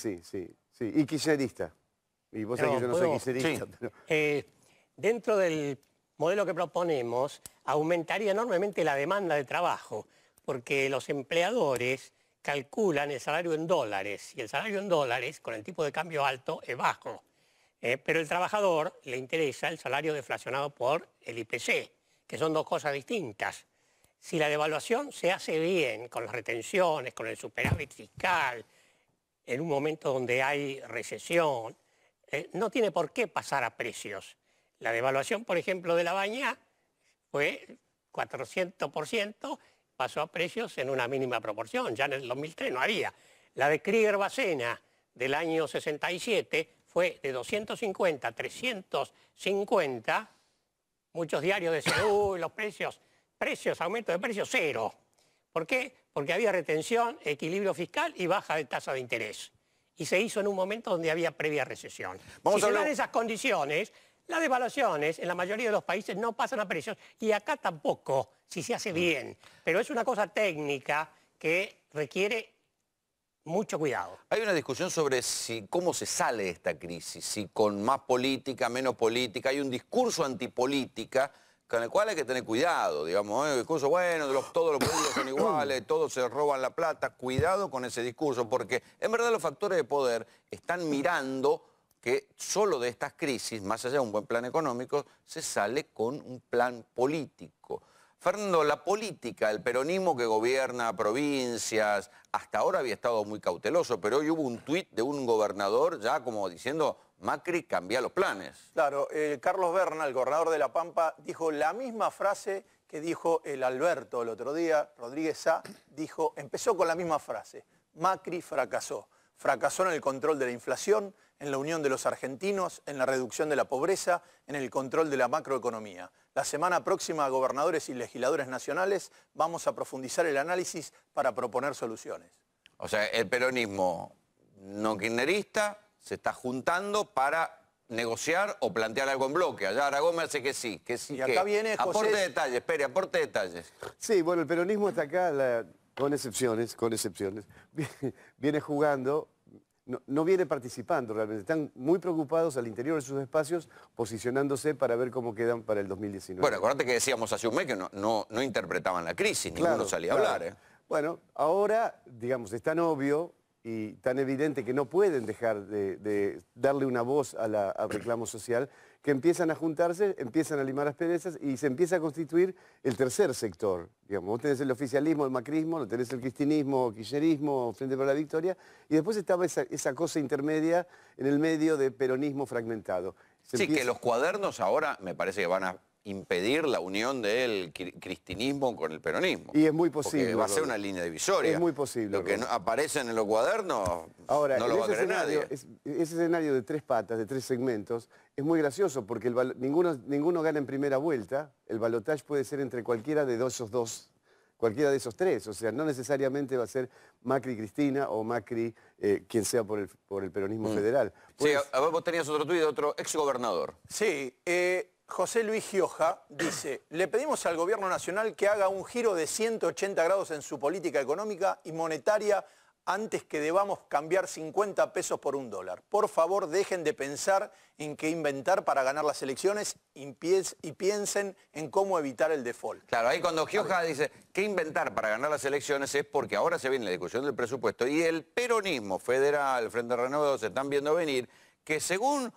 Y kirchnerista. Y vos sabés que yo no soy kirchnerista. Sí. Pero... dentro del modelo que proponemos, aumentaría enormemente la demanda de trabajo, porque los empleadores calculan el salario en dólares, y el salario en dólares, con el tipo de cambio alto, es bajo. Pero el trabajador le interesa el salario deflacionado por el IPC, que son 2 cosas distintas. si la devaluación se hace bien, con las retenciones, con el superávit fiscal, en un momento donde hay recesión, no tiene por qué pasar a precios. La devaluación, por ejemplo, de la baña fue 400%, pasó a precios en una mínima proporción, ya en el 2003 no había. La de Krieger-Bacena del año 67 fue de 250 a 350, muchos diarios decían, uy, los precios, aumento de precios, cero. ¿Por qué? Porque había retención, equilibrio fiscal y baja de tasa de interés. Y se hizo en un momento donde había previa recesión. Si se dan esas condiciones, las devaluaciones en la mayoría de los países no pasan a precios y acá tampoco, si se hace bien. Pero es una cosa técnica que requiere mucho cuidado. Hay una discusión sobre cómo se sale de esta crisis, si con más política, menos política. Hay un discurso antipolítica con el cual hay que tener cuidado, digamos, el discurso, bueno, todos los políticos son iguales, todos se roban la plata. Cuidado con ese discurso, porque en verdad los factores de poder están mirando que solo de estas crisis, más allá de un buen plan económico, se sale con un plan político. Fernando, la política, el peronismo que gobierna provincias, hasta ahora había estado muy cauteloso, pero hoy hubo un tuit de un gobernador ya como diciendo, Macri cambia los planes. Claro, Carlos Berna, el gobernador de La Pampa, dijo la misma frase que dijo el Alberto el otro día. Rodríguez Sá empezó con la misma frase, Macri fracasó. Fracasó en el control de la inflación, en la unión de los argentinos, en la reducción de la pobreza, en el control de la macroeconomía. La semana próxima, gobernadores y legisladores nacionales, vamos a profundizar el análisis para proponer soluciones. O sea, el peronismo no kirchnerista se está juntando para negociar o plantear algo en bloque. Allá Aragón me hace que sí. Y acá viene José... Aporte detalles, espere, aporte detalles. Sí, bueno, el peronismo está acá, con excepciones, viene jugando, no viene participando realmente. Están muy preocupados al interior de sus espacios, posicionándose para ver cómo quedan para el 2019. Bueno, acuérdate que decíamos hace un mes que no interpretaban la crisis, ninguno salía a hablar. Bueno, ahora, digamos, es tan obvio y tan evidente que no pueden dejar de darle una voz al reclamo social, que empiezan a juntarse, empiezan a limar asperezas y se empieza a constituir el tercer sector. Digamos, vos tenés el oficialismo, el macrismo, lo tenés el cristinismo, kirchnerismo, Frente para la Victoria, y después estaba esa cosa intermedia en el medio de peronismo fragmentado. Que los cuadernos ahora me parece que van a impedir la unión del cristinismo con el peronismo. Y es muy posible. Porque va a ser una línea divisoria. Es muy posible. Lo que no aparece en los cuadernos ahora, no lo va a creer nadie. Ese escenario de tres patas, de tres segmentos, es muy gracioso porque ninguno gana en primera vuelta. El balotaje puede ser entre cualquiera de esos dos, cualquiera de esos tres. O sea, no necesariamente va a ser Macri-Cristina o Macri quien sea por el peronismo federal. Pues, sí, a ver, vos tenías otro tuit de otro exgobernador. Sí, José Luis Gioja dice, le pedimos al gobierno nacional que haga un giro de 180 grados en su política económica y monetaria antes que debamos cambiar 50 pesos por $1. Por favor, dejen de pensar en qué inventar para ganar las elecciones y piensen en cómo evitar el default. Claro, ahí cuando Gioja dice qué inventar para ganar las elecciones es porque ahora se viene la discusión del presupuesto y el peronismo federal, Frente Renovado, se están viendo venir que según...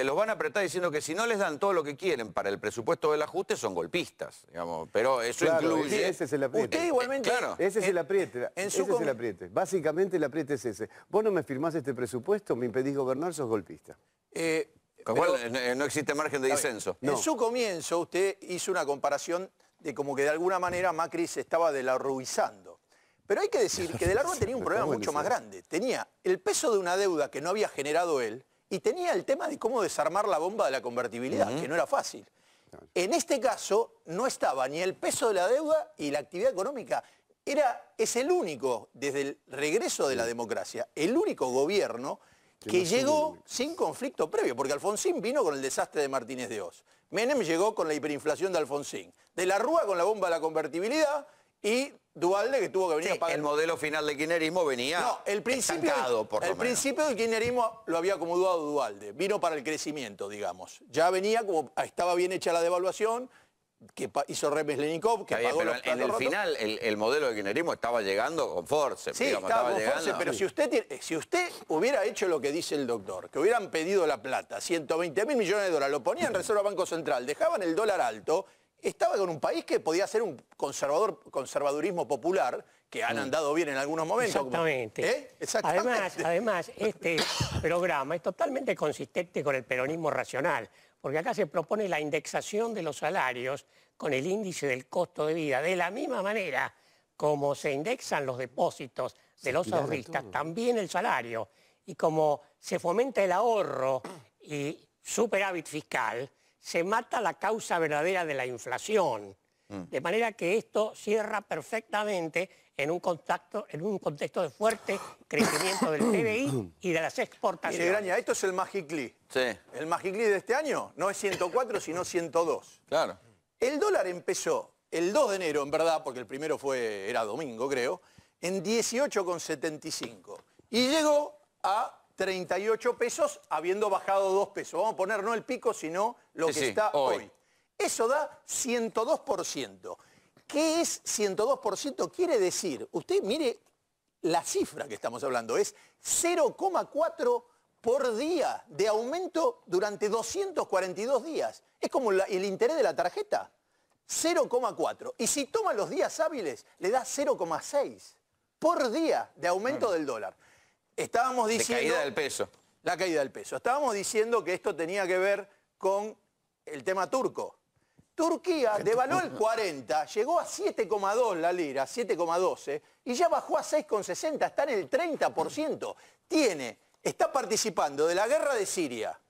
los van a apretar diciendo que si no les dan todo lo que quieren para el presupuesto del ajuste son golpistas, digamos. Pero eso incluye... Ese es el apriete. Usted igualmente... Claro. Ese es el apriete. Ese es el apriete. Básicamente el apriete es ese. Vos no me firmás este presupuesto, me impedís gobernar, sos golpista. No existe margen de disenso. En su comienzo usted hizo una comparación de como que de alguna manera Macri se estaba delarruizando. Pero hay que decir que de la Rúa tenía un problema mucho más grande. Tenía el peso de una deuda que no había generado él, y tenía el tema de cómo desarmar la bomba de la convertibilidad, que no era fácil. En este caso no estaba ni el peso de la deuda y la actividad económica. Es el único, desde el regreso de la democracia, el único gobierno que llegó sin conflicto previo, porque Alfonsín vino con el desastre de Martínez de Oz. Menem llegó con la hiperinflación de Alfonsín. De la Rúa con la bomba de la convertibilidad y Duhalde que tuvo que venir a pagar. El modelo final del kirchnerismo venía estancado, por lo menos. El principio del kirchnerismo lo había acomodado Duhalde, vino para el crecimiento, digamos. Ya venía como estaba bien hecha la devaluación, que hizo Remes Lenikov, que pagó los platos en el rotos. final el modelo del kirchnerismo estaba llegando con force. Sí, estaba con force, pero si usted hubiera hecho lo que dice el doctor, que hubieran pedido la plata, 120.000 millones de dólares, lo ponían en Reserva Banco Central, dejaban el dólar alto, estaba con un país que podía ser un conservadurismo popular, que han andado bien en algunos momentos. Exactamente. Exactamente. Además, este programa es totalmente consistente con el peronismo racional, porque acá se propone la indexación de los salarios con el índice del costo de vida, de la misma manera como se indexan los depósitos de los ahorristas, también el salario. Y como se fomenta el ahorro y superávit fiscal, se mata la causa verdadera de la inflación. De manera que esto cierra perfectamente en un contexto de fuerte crecimiento del PBI y de las exportaciones. Mire, Graña, esto es el Magicli. Sí. El Magicli de este año no es 104, sino 102. Claro. El dólar empezó el 2 de enero, en verdad, porque el primero era domingo, creo, en 18,75. Y llegó a 38 pesos, habiendo bajado 2 pesos. Vamos a poner no el pico, sino lo que está hoy. Eso da 102%. ¿Qué es 102%? Quiere decir, usted mire la cifra que estamos hablando, es 0,4 por día de aumento durante 242 días. Es como el interés de la tarjeta, 0,4. Y si toma los días hábiles, le da 0,6 por día de aumento del dólar. Estábamos diciendo... De caída del peso. La caída del peso. Estábamos diciendo que esto tenía que ver con el tema turco. Turquía devaluó el 40, llegó a 7,2 la lira, 7,12, y ya bajó a 6,60, está en el 30%. Está participando de la guerra de Siria.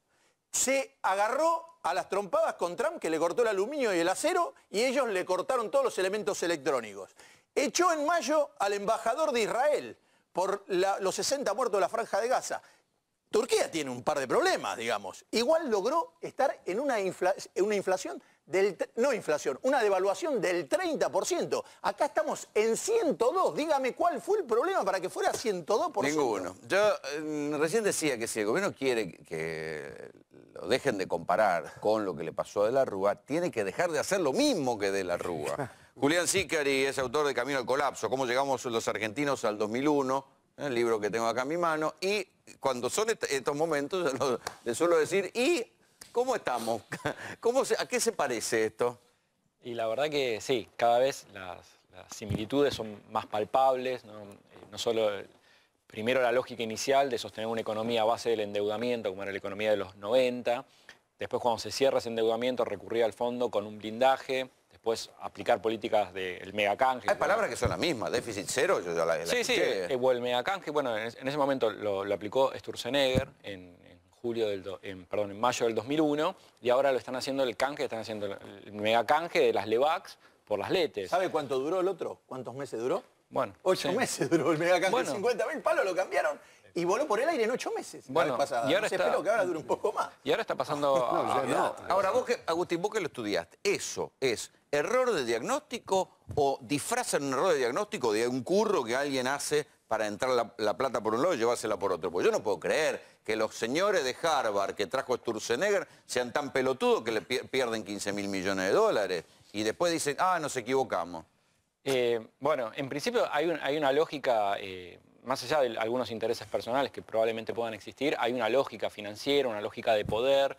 Se agarró a las trompadas con Trump, que le cortó el aluminio y el acero, y ellos le cortaron todos los elementos electrónicos. Echó en mayo al embajador de Israel por los 60 muertos de la Franja de Gaza. Turquía tiene un par de problemas, digamos. Igual logró estar en una inflación una devaluación del 30%. Acá estamos en 102. Dígame cuál fue el problema para que fuera 102%. Ninguno. Yo recién decía que si el gobierno quiere que lo dejen de comparar con lo que le pasó a De la Rúa, tiene que dejar de hacer lo mismo que De la Rúa. Julián Sicari es autor de Camino al Colapso, cómo llegamos los argentinos al 2001, el libro que tengo acá en mi mano, y cuando son estos momentos le suelo decir, ¿y cómo estamos? ¿A qué se parece esto? Y la verdad que sí, cada vez las similitudes son más palpables, no solo primero la lógica inicial de sostener una economía a base del endeudamiento, como era la economía de los 90, después cuando se cierra ese endeudamiento recurrir al fondo con un blindaje, después aplicar políticas del megacanje. Hay palabras que son las mismas, déficit cero, yo ya la escuché. O el megacanje, bueno, en ese momento lo aplicó Sturzenegger en mayo del 2001, y ahora lo están haciendo el canje, están haciendo el megacanje de las LEVAX por las LETES. ¿Sabe cuánto duró el otro? ¿Cuántos meses duró? Bueno, 8 meses duró el megacanje, 50.000 palos lo cambiaron y voló por el aire en 8 meses. Bueno, y ahora espero que ahora dure un poco más. Y ahora está pasando... Ahora, Agustín, vos que lo estudiaste, ¿eso es error de diagnóstico o disfrazan un error de diagnóstico de un curro que alguien hace para entrar la plata por un lado y llevársela por otro? Porque yo no puedo creer que los señores de Harvard que trajo Sturzenegger sean tan pelotudos que le pierden 15.000 millones de dólares y después dicen, nos equivocamos. Bueno, en principio hay una lógica, más allá de algunos intereses personales que probablemente puedan existir, hay una lógica financiera, una lógica de poder,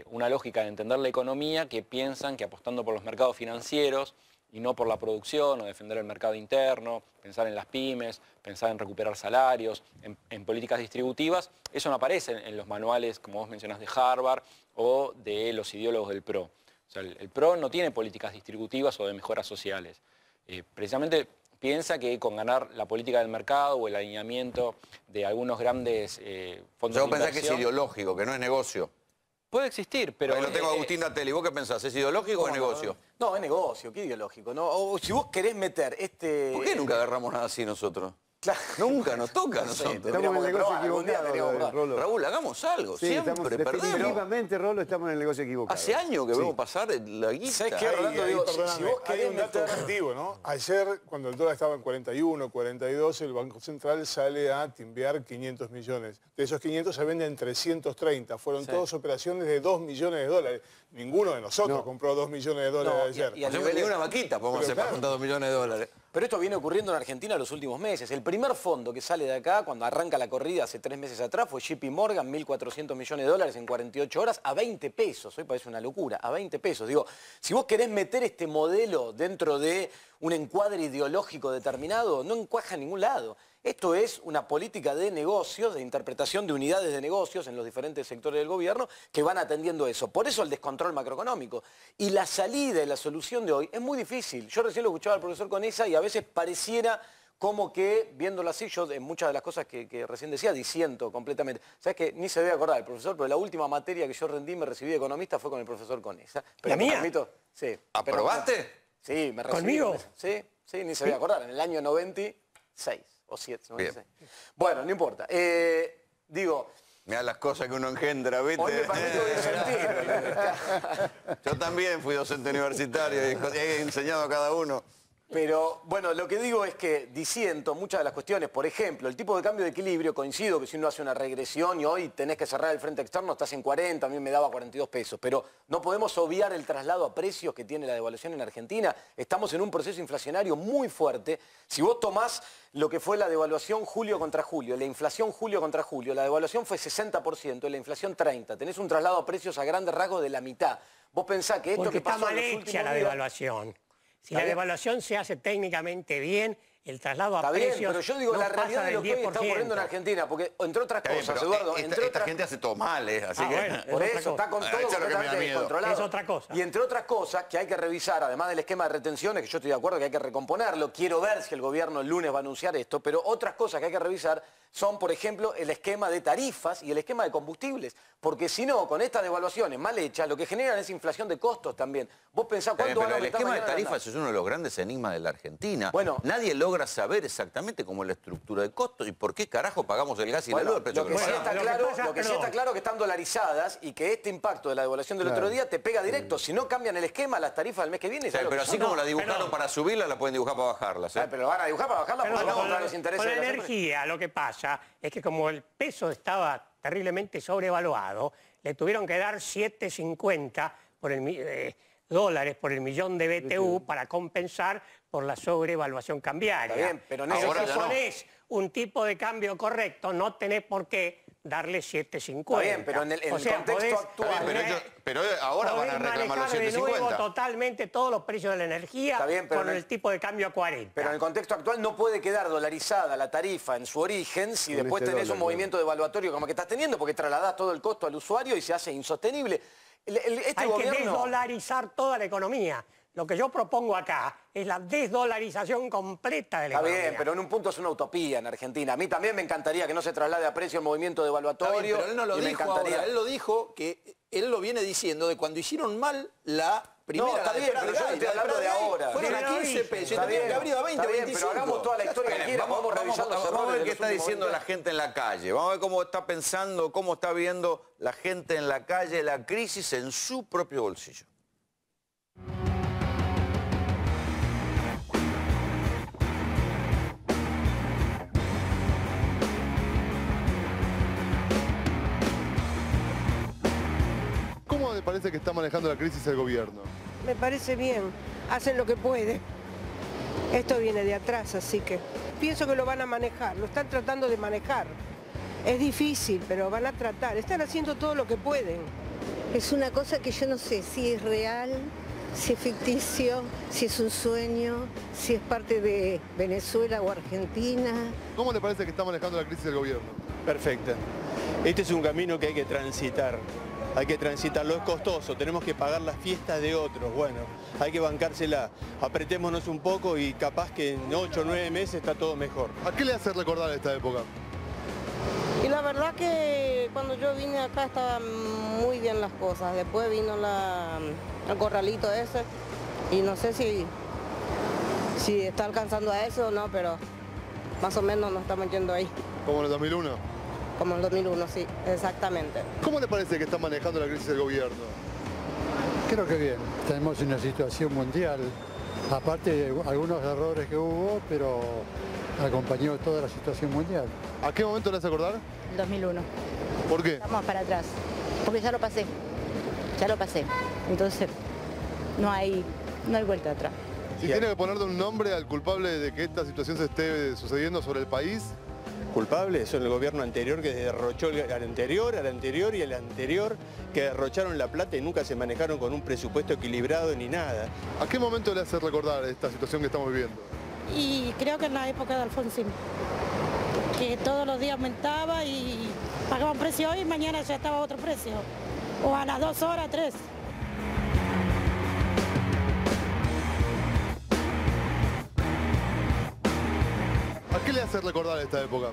una lógica de entender la economía que piensan que apostando por los mercados financieros y no por la producción o defender el mercado interno, pensar en las pymes, pensar en recuperar salarios, en políticas distributivas, eso no aparece en los manuales, como vos mencionás, de Harvard o de los ideólogos del PRO. O sea, el PRO no tiene políticas distributivas o de mejoras sociales. Precisamente piensa que con ganar la política del mercado o el alineamiento de algunos grandes fondos de inversión... Yo pensé que es ideológico, que no es negocio. Puede existir, pero... Ahí lo tengo a Agustín Datelli. ¿Vos qué pensás? ¿Es ideológico o es negocio? No, es negocio, qué ideológico. ¿No? O si vos querés meter ¿Por qué nunca agarramos nada así nosotros? Claro. Nunca nos toca a nosotros. Estamos en el negocio equivocado, Rolo. Raúl, hagamos algo. Sí, siempre perdemos. Definitivamente, Rolo, estamos en el negocio equivocado. Hace años que vemos pasar la guita. ¿Sabes qué, Rolando? Si vos querés un dato objetivo, ¿no? Ayer, cuando el dólar estaba en 41, 42, el Banco Central sale a timbear 500 millones. De esos 500 se venden 330. Fueron todas operaciones de 2 millones de dólares. Ninguno de nosotros compró 2 millones de dólares ayer. Yo vendí una vaquita, podemos hacer para juntar 2 millones de dólares. pero esto viene ocurriendo en Argentina en los últimos meses. El primer fondo que sale de acá, cuando arranca la corrida hace 3 meses atrás, fue JP Morgan, 1.400 millones de dólares en 48 horas, a 20 pesos. Hoy parece una locura, a 20 pesos. Digo, si vos querés meter este modelo dentro de un encuadre ideológico determinado, no encuaja en ningún lado. Esto es una política de negocios, de interpretación de unidades de negocios en los diferentes sectores del gobierno que van atendiendo eso. Por eso el descontrol macroeconómico. Y la salida y la solución de hoy es muy difícil. Yo recién lo escuchaba al profesor Conesa y a veces pareciera como que, viéndolo así, yo en muchas de las cosas que recién decía, disiento completamente. ¿Sabes qué? Ni se debe acordar el profesor, pero la última materia que yo rendí, me recibí de economista, fue con el profesor Conesa. Pero ¿La mía? Permito, sí. ¿Aprobaste? Sí, me recibí. ¿Conmigo? Sí, ni se debe acordar. En el año 96 o 7, 96. Bueno, no importa. Digo... Mirá las cosas que uno engendra, ¿viste? Hoy me permito disentir. Yo también fui docente universitario y he enseñado a cada uno. Pero, bueno, lo que digo es que disiento muchas de las cuestiones. Por ejemplo, el tipo de cambio de equilibrio, coincido que si uno hace una regresión y hoy tenés que cerrar el frente externo, estás en 40, a mí me daba 42 pesos. Pero no podemos obviar el traslado a precios que tiene la devaluación en Argentina. Estamos en un proceso inflacionario muy fuerte. Si vos tomás lo que fue la devaluación julio contra julio, la inflación julio contra julio, la devaluación fue 60% y la inflación 30%. Tenés un traslado a precios a grandes rasgos de la mitad. Vos pensás que esto porque que pasó está mal en los hecha últimos la días... devaluación. Si la devaluación se hace técnicamente bien, el traslado a precios Está bien, pero yo digo no la realidad pasa de lo del que hoy está ocurriendo en 10%. Argentina, porque entre otras Está bien, cosas, pero Eduardo, esta gente hace todo mal, así que... bueno, por eso está con todo eso es lo que me da completamente miedo. descontrolado. Es otra cosa. Y entre otras cosas que hay que revisar, además del esquema de retenciones, que yo estoy de acuerdo que hay que recomponerlo, quiero ver si el gobierno el lunes va a anunciar esto, pero otras cosas que hay que revisar son, por ejemplo, el esquema de tarifas y el esquema de combustibles, porque si no, con estas devaluaciones mal hechas, lo que generan es inflación de costos también. Vos pensás cuánto van a Pero el aumentar esquema de mañana tarifas es uno de los grandes enigmas de la Argentina. Bueno, nadie logra saber exactamente cómo es la estructura de costos y por qué carajo pagamos el gas y la luz al precio lo que sí pagamos. está claro que están dolarizadas y que este impacto de la devaluación del otro día te pega directo. Si no cambian el esquema, las tarifas del mes que viene... Pero así como la dibujaron para subirla, la pueden dibujar para bajarla. Pero lo van a dibujar para bajarla porque no contra los intereses con la de la energía lo que pasa es que como el peso estaba terriblemente sobrevaluado, le tuvieron que dar 7.50 por dólares por el millón de BTU para compensar por la sobrevaluación cambiaria. Está bien, pero ahora si ponés un tipo de cambio correcto, no tenés por qué darle 7.50. Está bien, pero en el contexto actual... Pero ahora van a reclamar los 7.50. de nuevo totalmente todos los precios de la energía con el tipo de cambio a 40. Pero en el contexto actual no puede quedar dolarizada la tarifa en su origen si Con después este tenés dólar, un movimiento devaluatorio como que estás teniendo, porque trasladás todo el costo al usuario y se hace insostenible. Hay que desdolarizar toda la economía. Lo que yo propongo acá es la desdolarización completa de la economía. Está bien, pero en un punto es una utopía en Argentina. A mí también me encantaría que no se traslade a precio el movimiento devaluatorio. Bien, pero él no lo dijo ahora, él lo dijo que él lo viene diciendo de cuando hicieron mal la primera. No, está bien, pero yo estoy hablando de ahora. Fueron a 15 pesos, y tenían que abrir a 20, 25. Pero hagamos toda la historia que quiera, vamos revisar los errores. Vamos a ver qué está diciendo la gente en la calle. Vamos a ver cómo está pensando, cómo está viendo la gente en la calle la crisis en su propio bolsillo. ¿Cómo le parece que está manejando la crisis el gobierno? Me parece bien, hacen lo que pueden. Esto viene de atrás, así que pienso que lo van a manejar, lo están tratando de manejar. Es difícil, pero van a tratar, están haciendo todo lo que pueden. Es una cosa que yo no sé si es real, si es ficticio, si es un sueño, si es parte de Venezuela o Argentina. ¿Cómo le parece que está manejando la crisis el gobierno? Perfecta. Este es un camino que hay que transitar. Hay que transitarlo, es costoso, tenemos que pagar las fiestas de otros, bueno, hay que bancársela, apretémonos un poco y capaz que en 8 o 9 meses está todo mejor. ¿A qué le hace recordar esta época? Y la verdad que cuando yo vine acá estaban muy bien las cosas, después vino el corralito ese y no sé si está alcanzando a eso o no, pero más o menos nos estamos yendo ahí. ¿Como en el 2001? Como en el 2001, sí, exactamente. ¿Cómo le parece que está manejando la crisis el gobierno? Creo que bien. Tenemos una situación mundial, aparte de algunos errores que hubo, pero acompañó toda la situación mundial. ¿A qué momento le hace acordar? 2001. ¿Por qué? Vamos para atrás, porque ya lo pasé. Entonces, no hay vuelta atrás. ¿Y tiene que ponerle un nombre al culpable de que esta situación se esté sucediendo sobre el país? Culpables son el gobierno anterior que derrochó al anterior y al anterior, que derrocharon la plata y nunca se manejaron con un presupuesto equilibrado ni nada. ¿A qué momento le hace recordar esta situación que estamos viviendo? Y creo que en la época de Alfonsín, que todos los días aumentaba y pagaba un precio hoy y mañana ya estaba otro precio. O a las 2 horas, 3. ¿A qué le hace recordar esta época?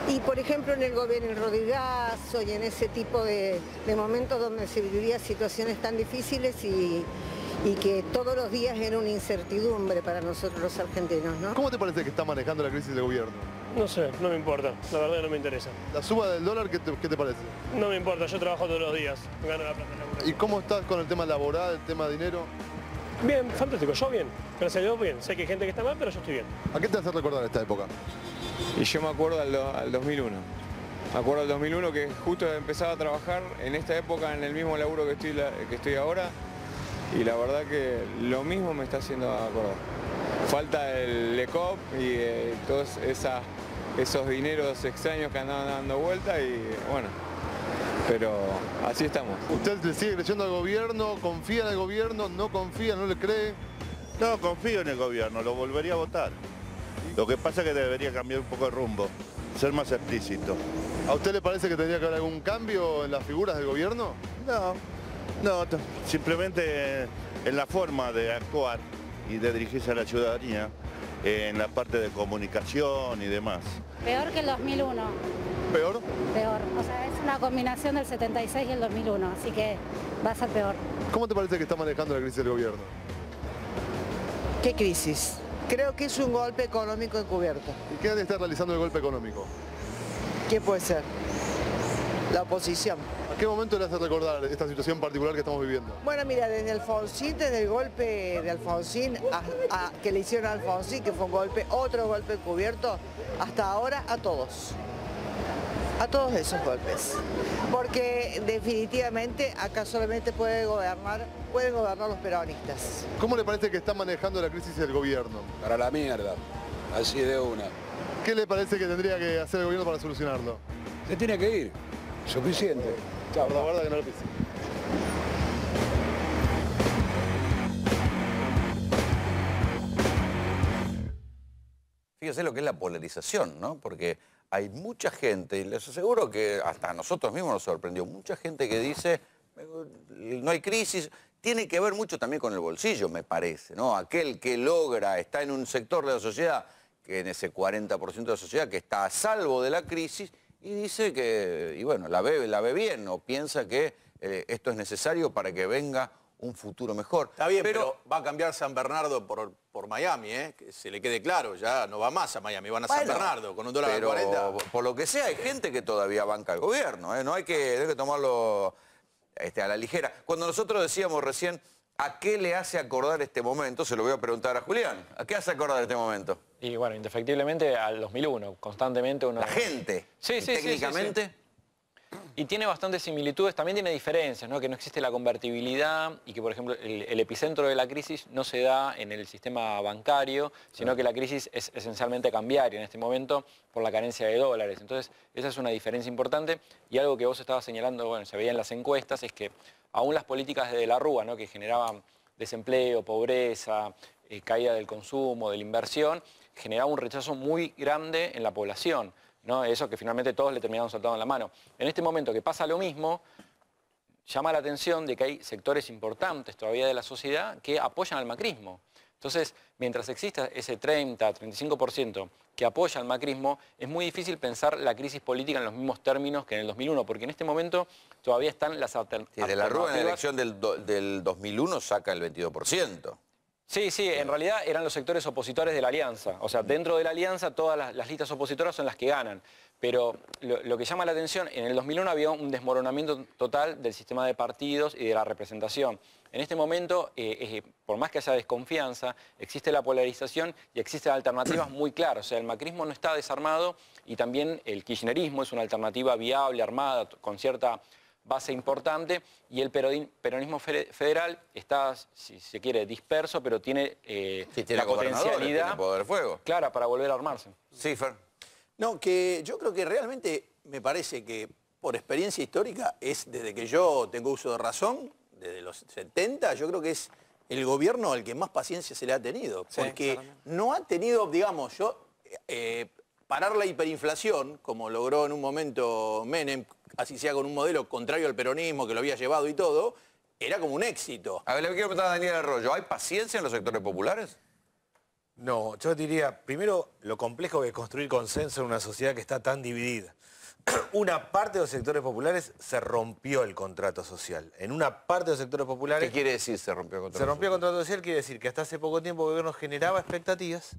Y por ejemplo en el gobierno del Rodigazo y en ese tipo de momentos donde se vivía situaciones tan difíciles y que todos los días era una incertidumbre para nosotros los argentinos, ¿no? ¿Cómo te parece que está manejando la crisis del gobierno? No sé, no me importa, la verdad no me interesa. ¿La suba del dólar qué te parece? No me importa, yo trabajo todos los días, gano la plata. ¿Y cómo estás con el tema laboral, el tema dinero? Bien, fantástico, yo bien, gracias a Dios bien. Sé que hay gente que está mal, pero yo estoy bien. ¿A qué te hace recordar esta época? Y yo me acuerdo al 2001. Me acuerdo del 2001 que justo empezaba a trabajar en esta época en el mismo laburo que estoy ahora y la verdad que lo mismo me está haciendo acordar. Falta el ECOP y todos esos dineros extraños que andaban dando vuelta y bueno, pero así estamos. ¿Usted le sigue creyendo al gobierno? ¿Confía en el gobierno? ¿No confía? ¿No le cree? No, confío en el gobierno, lo volvería a votar. Lo que pasa es que debería cambiar un poco el rumbo, ser más explícito. ¿A usted le parece que tendría que haber algún cambio en las figuras del gobierno? No, simplemente en la forma de actuar y de dirigirse a la ciudadanía, en la parte de comunicación y demás. Peor que el 2001. ¿Peor? Peor. O sea, es una combinación del 76 y el 2001, así que va a ser peor. ¿Cómo te parece que está manejando la crisis del gobierno? ¿Qué crisis? Creo que es un golpe económico encubierto. ¿Y qué está realizando el golpe económico? ¿Qué puede ser? La oposición. ¿A qué momento le hace recordar esta situación particular que estamos viviendo? Bueno, mira, desde Alfonsín, desde el golpe de Alfonsín, que le hicieron a Alfonsín, que fue un golpe, otro golpe encubierto, hasta ahora a todos. A todos esos golpes. Porque definitivamente acá solamente pueden gobernar los peronistas. ¿Cómo le parece que está manejando la crisis del gobierno? Para la mierda, así de una. ¿Qué le parece que tendría que hacer el gobierno para solucionarlo? Se tiene que ir, suficiente. Chao. La verdad que no lo pise. Fíjese lo que es la polarización, ¿no? Porque hay mucha gente, y les aseguro que hasta a nosotros mismos nos sorprendió, mucha gente que dice, no hay crisis, tiene que ver mucho también con el bolsillo, me parece, ¿no? Aquel que logra, está en un sector de la sociedad, que en ese 40% de la sociedad que está a salvo de la crisis, y dice que, y bueno, la ve bien, o piensa que esto es necesario para que venga un futuro mejor. Está bien, pero va a cambiar San Bernardo por Miami, ¿eh? Que se le quede claro, ya no va más a Miami, van a San Bernardo con un dólar pero, a 40. Por lo que sea, hay gente que todavía banca al gobierno, ¿eh? No hay que tomarlo a la ligera. Cuando nosotros decíamos recién, ¿a qué le hace acordar este momento? Se lo voy a preguntar a Julián. ¿A qué hace acordar este momento? Y bueno, indefectiblemente al 2001, constantemente uno... La gente, sí, técnicamente... Sí. Y tiene bastantes similitudes, también tiene diferencias, ¿no? Que no existe la convertibilidad y que, por ejemplo, el epicentro de la crisis no se da en el sistema bancario, sino que la crisis es esencialmente cambiaria en este momento por la carencia de dólares. Entonces, esa es una diferencia importante y algo que vos estabas señalando, bueno, se veía en las encuestas, es que aún las políticas de la Rúa, ¿no? Que generaban desempleo, pobreza, caída del consumo, de la inversión, generaban un rechazo muy grande en la población, ¿no? Eso que finalmente todos le terminaron saltando en la mano. En este momento que pasa lo mismo, llama la atención de que hay sectores importantes todavía de la sociedad que apoyan al macrismo. Entonces, mientras exista ese 30-35% que apoya al macrismo, es muy difícil pensar la crisis política en los mismos términos que en el 2001, porque en este momento todavía están las alternativas. De la Rúa en la elección del 2001 saca el 22%. Sí, en realidad eran los sectores opositores de la alianza. O sea, dentro de la alianza todas las listas opositoras son las que ganan. Pero lo que llama la atención, en el 2001 había un desmoronamiento total del sistema de partidos y de la representación. En este momento, por más que haya desconfianza, existe la polarización y existen alternativas muy claras. O sea, el macrismo no está desarmado y también el kirchnerismo es una alternativa viable, armada, con cierta base importante y el peronismo federal está, si se quiere, disperso, pero tiene, tiene la potencialidad tiene poder de fuego. Clara para volver a armarse. Sí, Fer. No, que yo creo que realmente me parece que por experiencia histórica es desde que yo tengo uso de razón, desde los 70, yo creo que es el gobierno al que más paciencia se le ha tenido. Porque no ha tenido, digamos, parar la hiperinflación, como logró en un momento Menem, así sea con un modelo contrario al peronismo, que lo había llevado y todo, era como un éxito. A ver, le quiero preguntar a Daniel Arroyo, ¿hay paciencia en los sectores populares? No, yo diría, primero, lo complejo que es construir consenso en una sociedad que está tan dividida. Una parte de los sectores populares se rompió el contrato social. En una parte de los sectores populares... ¿Qué quiere decir se rompió el contrato social? Se rompió el contrato social, quiere decir que hasta hace poco tiempo el gobierno generaba expectativas,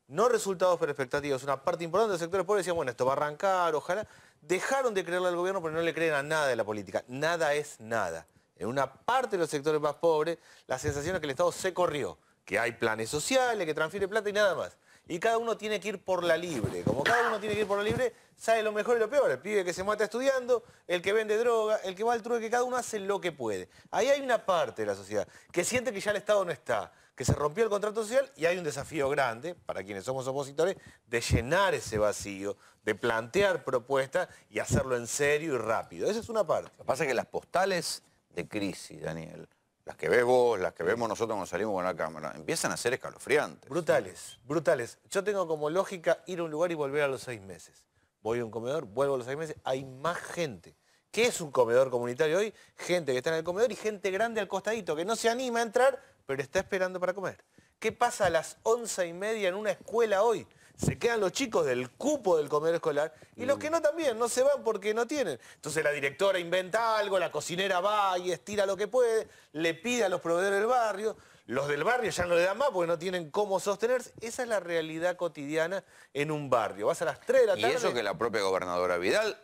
no resultados, pero expectativas. Una parte importante de los sectores pobres decían, bueno, esto va a arrancar, ojalá. Dejaron de creerle al gobierno, pero no le creen a nada de la política. Nada es nada. En una parte de los sectores más pobres, la sensación es que el Estado se corrió, que hay planes sociales, que transfiere plata y nada más. Y cada uno tiene que ir por la libre. Como cada uno tiene que ir por la libre, sabe lo mejor y lo peor. El pibe que se mata estudiando, el que vende droga, el que va al trueque, cada uno hace lo que puede. Ahí hay una parte de la sociedad que siente que ya el Estado no está, que se rompió el contrato social y hay un desafío grande, para quienes somos opositores, de llenar ese vacío, de plantear propuestas y hacerlo en serio y rápido. Esa es una parte. Lo que pasa es que las postales de crisis, Daniel, las que ves vos, las que vemos nosotros cuando salimos con la cámara, empiezan a ser escalofriantes. Brutales, brutales. Yo tengo como lógica ir a un lugar y volver a los 6 meses. Voy a un comedor, vuelvo a los 6 meses, hay más gente. ¿Qué es un comedor comunitario hoy? Gente que está en el comedor y gente grande al costadito, que no se anima a entrar, pero está esperando para comer. ¿Qué pasa a las 11:30 en una escuela hoy? Se quedan los chicos del cupo del comedor escolar y los que no también, no se van porque no tienen. Entonces la directora inventa algo, la cocinera va y estira lo que puede, le pide a los proveedores del barrio, los del barrio ya no le dan más porque no tienen cómo sostenerse. Esa es la realidad cotidiana en un barrio. Vas a las 3 de la tarde... Y eso que la propia gobernadora Vidal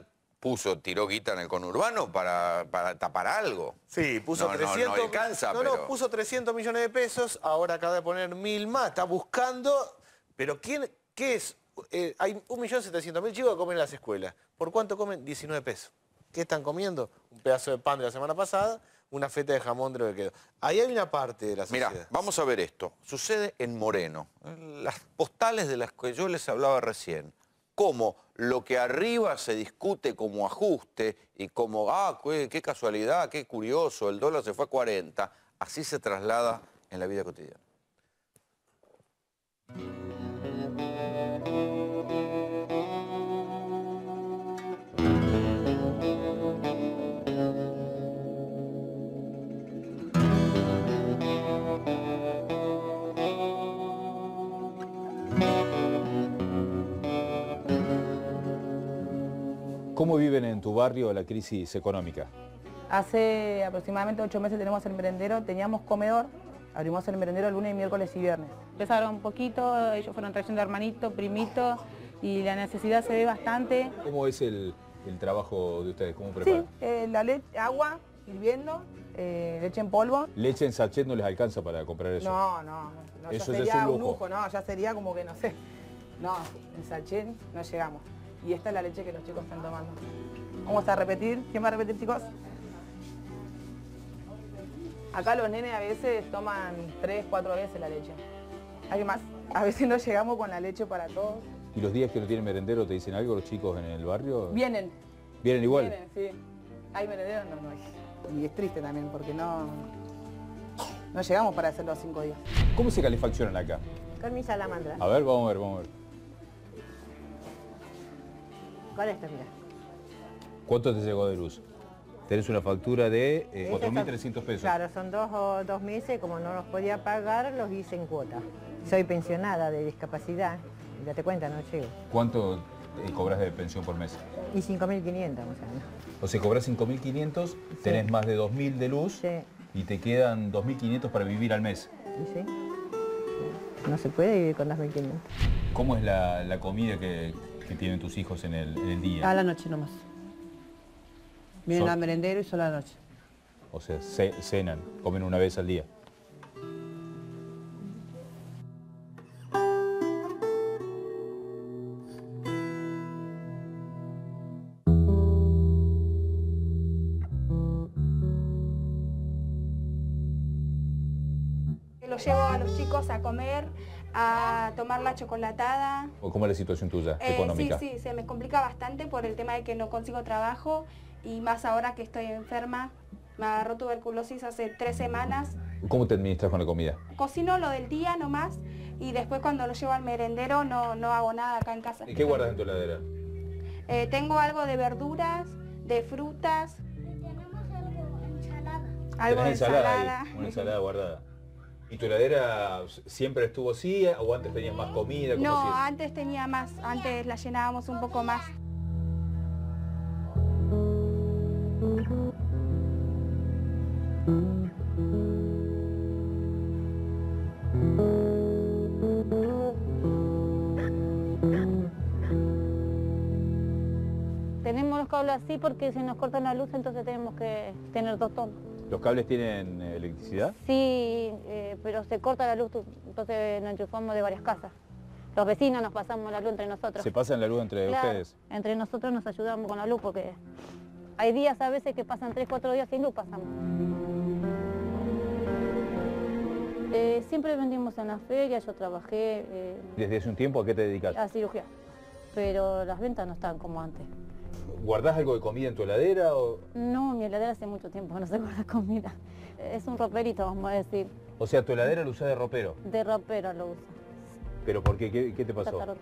tiró guita en el conurbano para tapar algo. Sí, puso 300... No alcanza, pero... puso 300 millones de pesos, ahora acaba de poner 1.000 más, está buscando... Pero ¿qué es? Hay 1.700.000 chicos que comen en las escuelas. ¿Por cuánto comen? 19 pesos. ¿Qué están comiendo? Un pedazo de pan de la semana pasada, una feta de jamón de lo que quedó. Ahí hay una parte de la sociedad. Mirá, vamos a ver esto. Sucede en Moreno. Las postales de las que yo les hablaba recién. Cómo lo que arriba se discute como ajuste y como, qué casualidad, qué curioso, el dólar se fue a 40, así se traslada en la vida cotidiana. ¿Cómo viven en tu barrio la crisis económica? Hace aproximadamente 8 meses tenemos el merendero, teníamos comedor, abrimos el merendero lunes, miércoles y viernes. Empezaron un poquito, ellos fueron trayendo hermanito, primito y la necesidad se ve bastante. ¿Cómo es el trabajo de ustedes? ¿Cómo preparan? Sí, la leche, agua hirviendo, leche en polvo. ¿Leche en sachet no les alcanza para comprar eso? No, eso ya ya sería es un un lujo. lujo, no, ya sería como que no sé. No, en sachet no llegamos. Y esta es la leche que los chicos están tomando. Vamos a repetir. ¿Quién va a repetir, chicos? Acá los nenes a veces toman 3, 4 veces la leche. ¿Hay más? A veces no llegamos con la leche para todos. ¿Y los días que no tienen merendero te dicen algo los chicos en el barrio? Vienen. ¿Vienen igual? Vienen, sí. ¿Hay merendero? No hay. Y es triste también porque no llegamos para hacer los 5 días. ¿Cómo se calefaccionan acá? Con mi salamandra. A ver, vamos a ver. Con esta, mira. ¿Cuánto te llegó de luz? Tenés una factura de 4.300 pesos. Claro, son 2 meses, como no los podía pagar, los hice en cuota. Soy pensionada de discapacidad, date cuenta, no llego. ¿Cuánto cobras de pensión por mes? Y 5.500 más o menos. O sea, cobras 5.500, tenés más de 2.000 de luz y te quedan 2.500 para vivir al mes. Sí. No se puede vivir con 2.500. ¿Cómo es la comida que tienen tus hijos en el día? A la noche nomás. Vienen al merendero y solo a la noche. O sea, cenan, comen una vez al día. los llevo a los chicos a comer, a tomar la chocolatada. ¿O cómo es la situación tuya económica? Sí, se me complica bastante por el tema de que no consigo trabajo y más ahora que estoy enferma. Me agarró tuberculosis hace 3 semanas. ¿Cómo te administras con la comida? Cocino lo del día nomás y después cuando lo llevo al merendero no hago nada acá en casa. ¿Y qué guardas en tu heladera? Tengo algo de verduras, de frutas. Algo de ensalada. Ahí, una ensalada guardada. ¿Y tu heladera siempre estuvo así o antes tenías más comida? No, antes tenía más, antes la llenábamos un poco más. Tenemos los cables así porque si nos cortan la luz entonces tenemos que tener 2 tomas. ¿Los cables tienen electricidad? Sí, pero se corta la luz, entonces nos enchufamos de varias casas. Los vecinos nos pasamos la luz entre nosotros. ¿Se pasan la luz entre ustedes? Entre nosotros nos ayudamos con la luz porque hay días a veces que pasan 3, 4 días sin luz pasamos. Siempre vendimos en las ferias, yo trabajé... ¿Desde hace un tiempo a qué te dedicas? A cirugía, pero las ventas no están como antes. ¿Guardás algo de comida en tu heladera? O... No, mi heladera hace mucho tiempo no se guarda comida. Es un roperito, vamos a decir. O sea, tu heladera lo usás de ropero. De ropero lo uso. ¿Pero por qué? ¿Qué te pasó?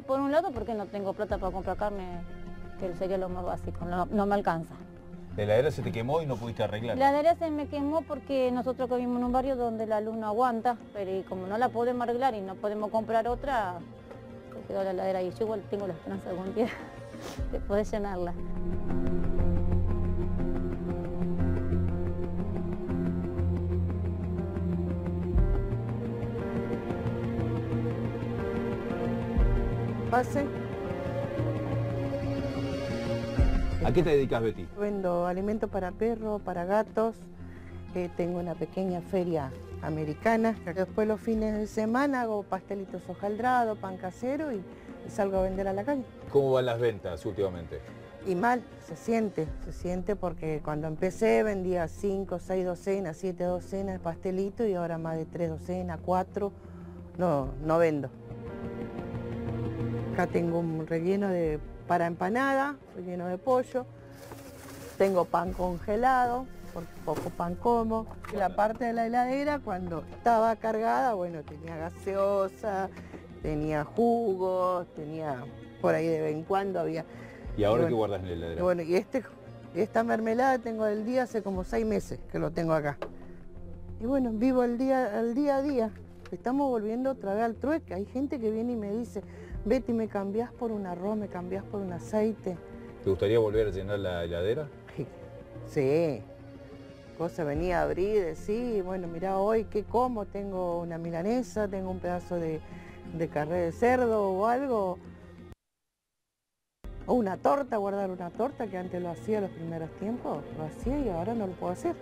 Por un lado porque no tengo plata para comprar carne, que sería lo más básico, no me alcanza. ¿La heladera se te quemó y no pudiste arreglarla? La heladera se me quemó porque nosotros vivimos en un barrio donde la luz no aguanta, pero y como no la podemos arreglar y no podemos comprar otra, se quedó la heladera ahí. Yo igual tengo la esperanza algún día de poder llenarla. Pase. ¿A qué te dedicas, Betty? Vendo alimentos para perros, para gatos. Tengo una pequeña feria americana. Después los fines de semana hago pastelitos hojaldrados, pan casero y salgo a vender a la calle. ¿Cómo van las ventas últimamente? Y mal, se siente porque cuando empecé vendía 5, 6 docenas, 7 docenas de pastelitos y ahora más de 3 docenas, 4, no vendo. Acá tengo un relleno para empanada, relleno de pollo, tengo pan congelado, porque poco pan como. La parte de la heladera cuando estaba cargada, bueno, tenía gaseosa, tenía jugos, tenía por ahí de vez en cuando había... ¿Y ahora qué guardas en la heladera? Bueno, y esta mermelada tengo del día hace como 6 meses que lo tengo acá. Y bueno, vivo el día a día. Estamos volviendo otra vez al trueque. Hay gente que viene y me dice, Betty, ¿me cambiás por un arroz, me cambiás por un aceite? ¿Te gustaría volver a llenar la heladera? Sí. Cosa venía a abrir, decir, bueno, mirá hoy qué como, tengo una milanesa, tengo un pedazo de carne de cerdo o algo. O una torta, guardar una torta, que antes lo hacía los primeros tiempos, lo hacía y ahora no lo puedo hacer.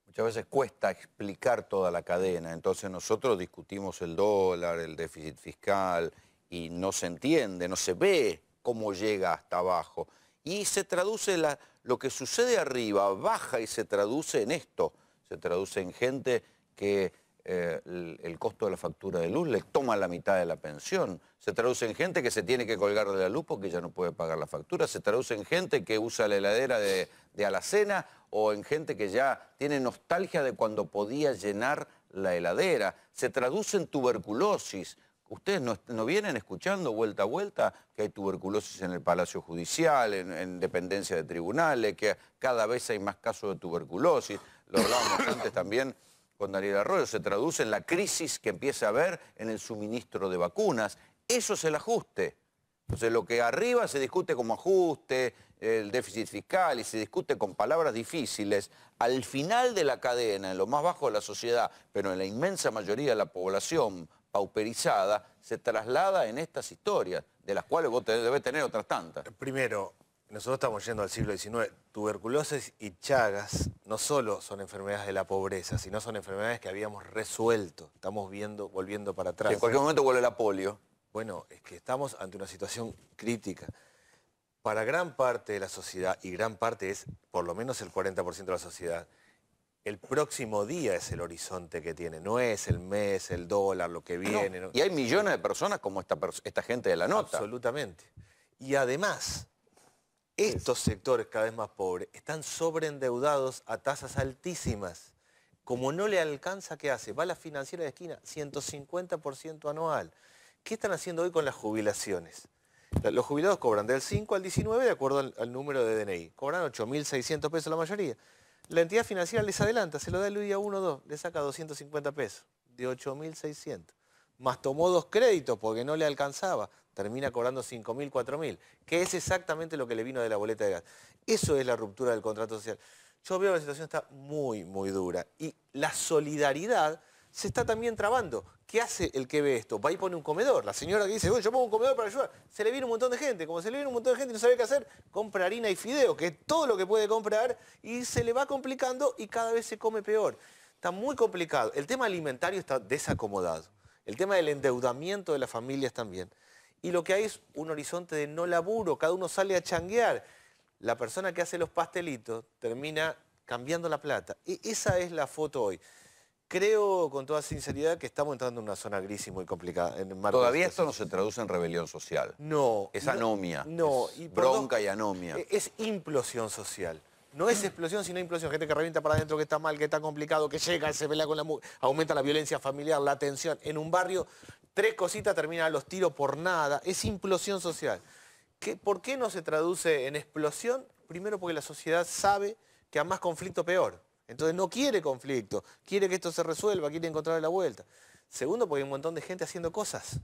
Muchas veces cuesta explicar toda la cadena, entonces nosotros discutimos el dólar, el déficit fiscal, y no se entiende, no se ve cómo llega hasta abajo. Y se traduce, lo que sucede arriba, baja y se traduce en esto. Se traduce en gente que el costo de la factura de luz le toma la mitad de la pensión. Se traduce en gente que se tiene que colgar de la luz porque ya no puede pagar la factura. Se traduce en gente que usa la heladera de alacena o en gente que ya tiene nostalgia de cuando podía llenar la heladera. Se traduce en tuberculosis. Ustedes no vienen escuchando vuelta a vuelta que hay tuberculosis en el Palacio Judicial, en dependencia de tribunales, que cada vez hay más casos de tuberculosis. Lo hablábamos antes también con Daniel Arroyo. Se traduce en la crisis que empieza a haber en el suministro de vacunas. Eso es el ajuste. Entonces lo que arriba se discute como ajuste, el déficit fiscal, y se discute con palabras difíciles, al final de la cadena, en lo más bajo de la sociedad, pero en la inmensa mayoría de la población pauperizada, se traslada en estas historias, de las cuales vos debés tener otras tantas. Primero, nosotros estamos yendo al siglo XIX. Tuberculosis y Chagas no solo son enfermedades de la pobreza, sino son enfermedades que habíamos resuelto. Estamos volviendo para atrás. Sí, en cualquier momento vuelve la polio. Bueno, es que estamos ante una situación crítica. Para gran parte de la sociedad, y gran parte es por lo menos el 40% de la sociedad, el próximo día es el horizonte que tiene, no es el mes, el dólar, lo que viene. No. Y hay millones de personas como esta gente de la nota. Absolutamente. Y además, estos sectores cada vez más pobres están sobreendeudados a tasas altísimas. Como no le alcanza, ¿qué hace? Va a la financiera de esquina, 150% anual. ¿Qué están haciendo hoy con las jubilaciones? Los jubilados cobran del 5 al 19 de acuerdo al número de DNI. Cobran 8.600 pesos la mayoría. La entidad financiera les adelanta, se lo da el día 1 o 2, le saca 250 pesos, de 8.600. Más tomó 2 créditos porque no le alcanzaba, termina cobrando 5.000, 4.000, que es exactamente lo que le vino de la boleta de gas. Eso es la ruptura del contrato social. Yo veo que la situación está muy, muy dura. Y la solidaridad se está también trabando. ¿Qué hace el que ve esto? Va y pone un comedor. La señora que dice, yo pongo un comedor para ayudar. Se le viene un montón de gente. Como se le viene un montón de gente y no sabe qué hacer, compra harina y fideo, que es todo lo que puede comprar, y se le va complicando y cada vez se come peor. Está muy complicado. El tema alimentario está desacomodado. El tema del endeudamiento de las familias también. Y lo que hay es un horizonte de no laburo. Cada uno sale a changuear. La persona que hace los pastelitos termina cambiando la plata. Esa es la foto hoy. Creo con toda sinceridad que estamos entrando en una zona gris y muy complicada. Todavía esto no se traduce en rebelión social. No. Es anomia. No. Es bronca y anomia. Es implosión social. No es explosión, sino implosión. Gente que revienta para adentro, que está mal, que está complicado, que llega, se pelea con la mujer, aumenta la violencia familiar, la tensión. En un barrio, 3 cositas terminan los tiros por nada. Es implosión social. ¿Por qué no se traduce en explosión? Primero porque la sociedad sabe que a más conflicto peor. Entonces no quiere conflicto, quiere que esto se resuelva, quiere encontrar la vuelta. Segundo, porque hay un montón de gente haciendo cosas.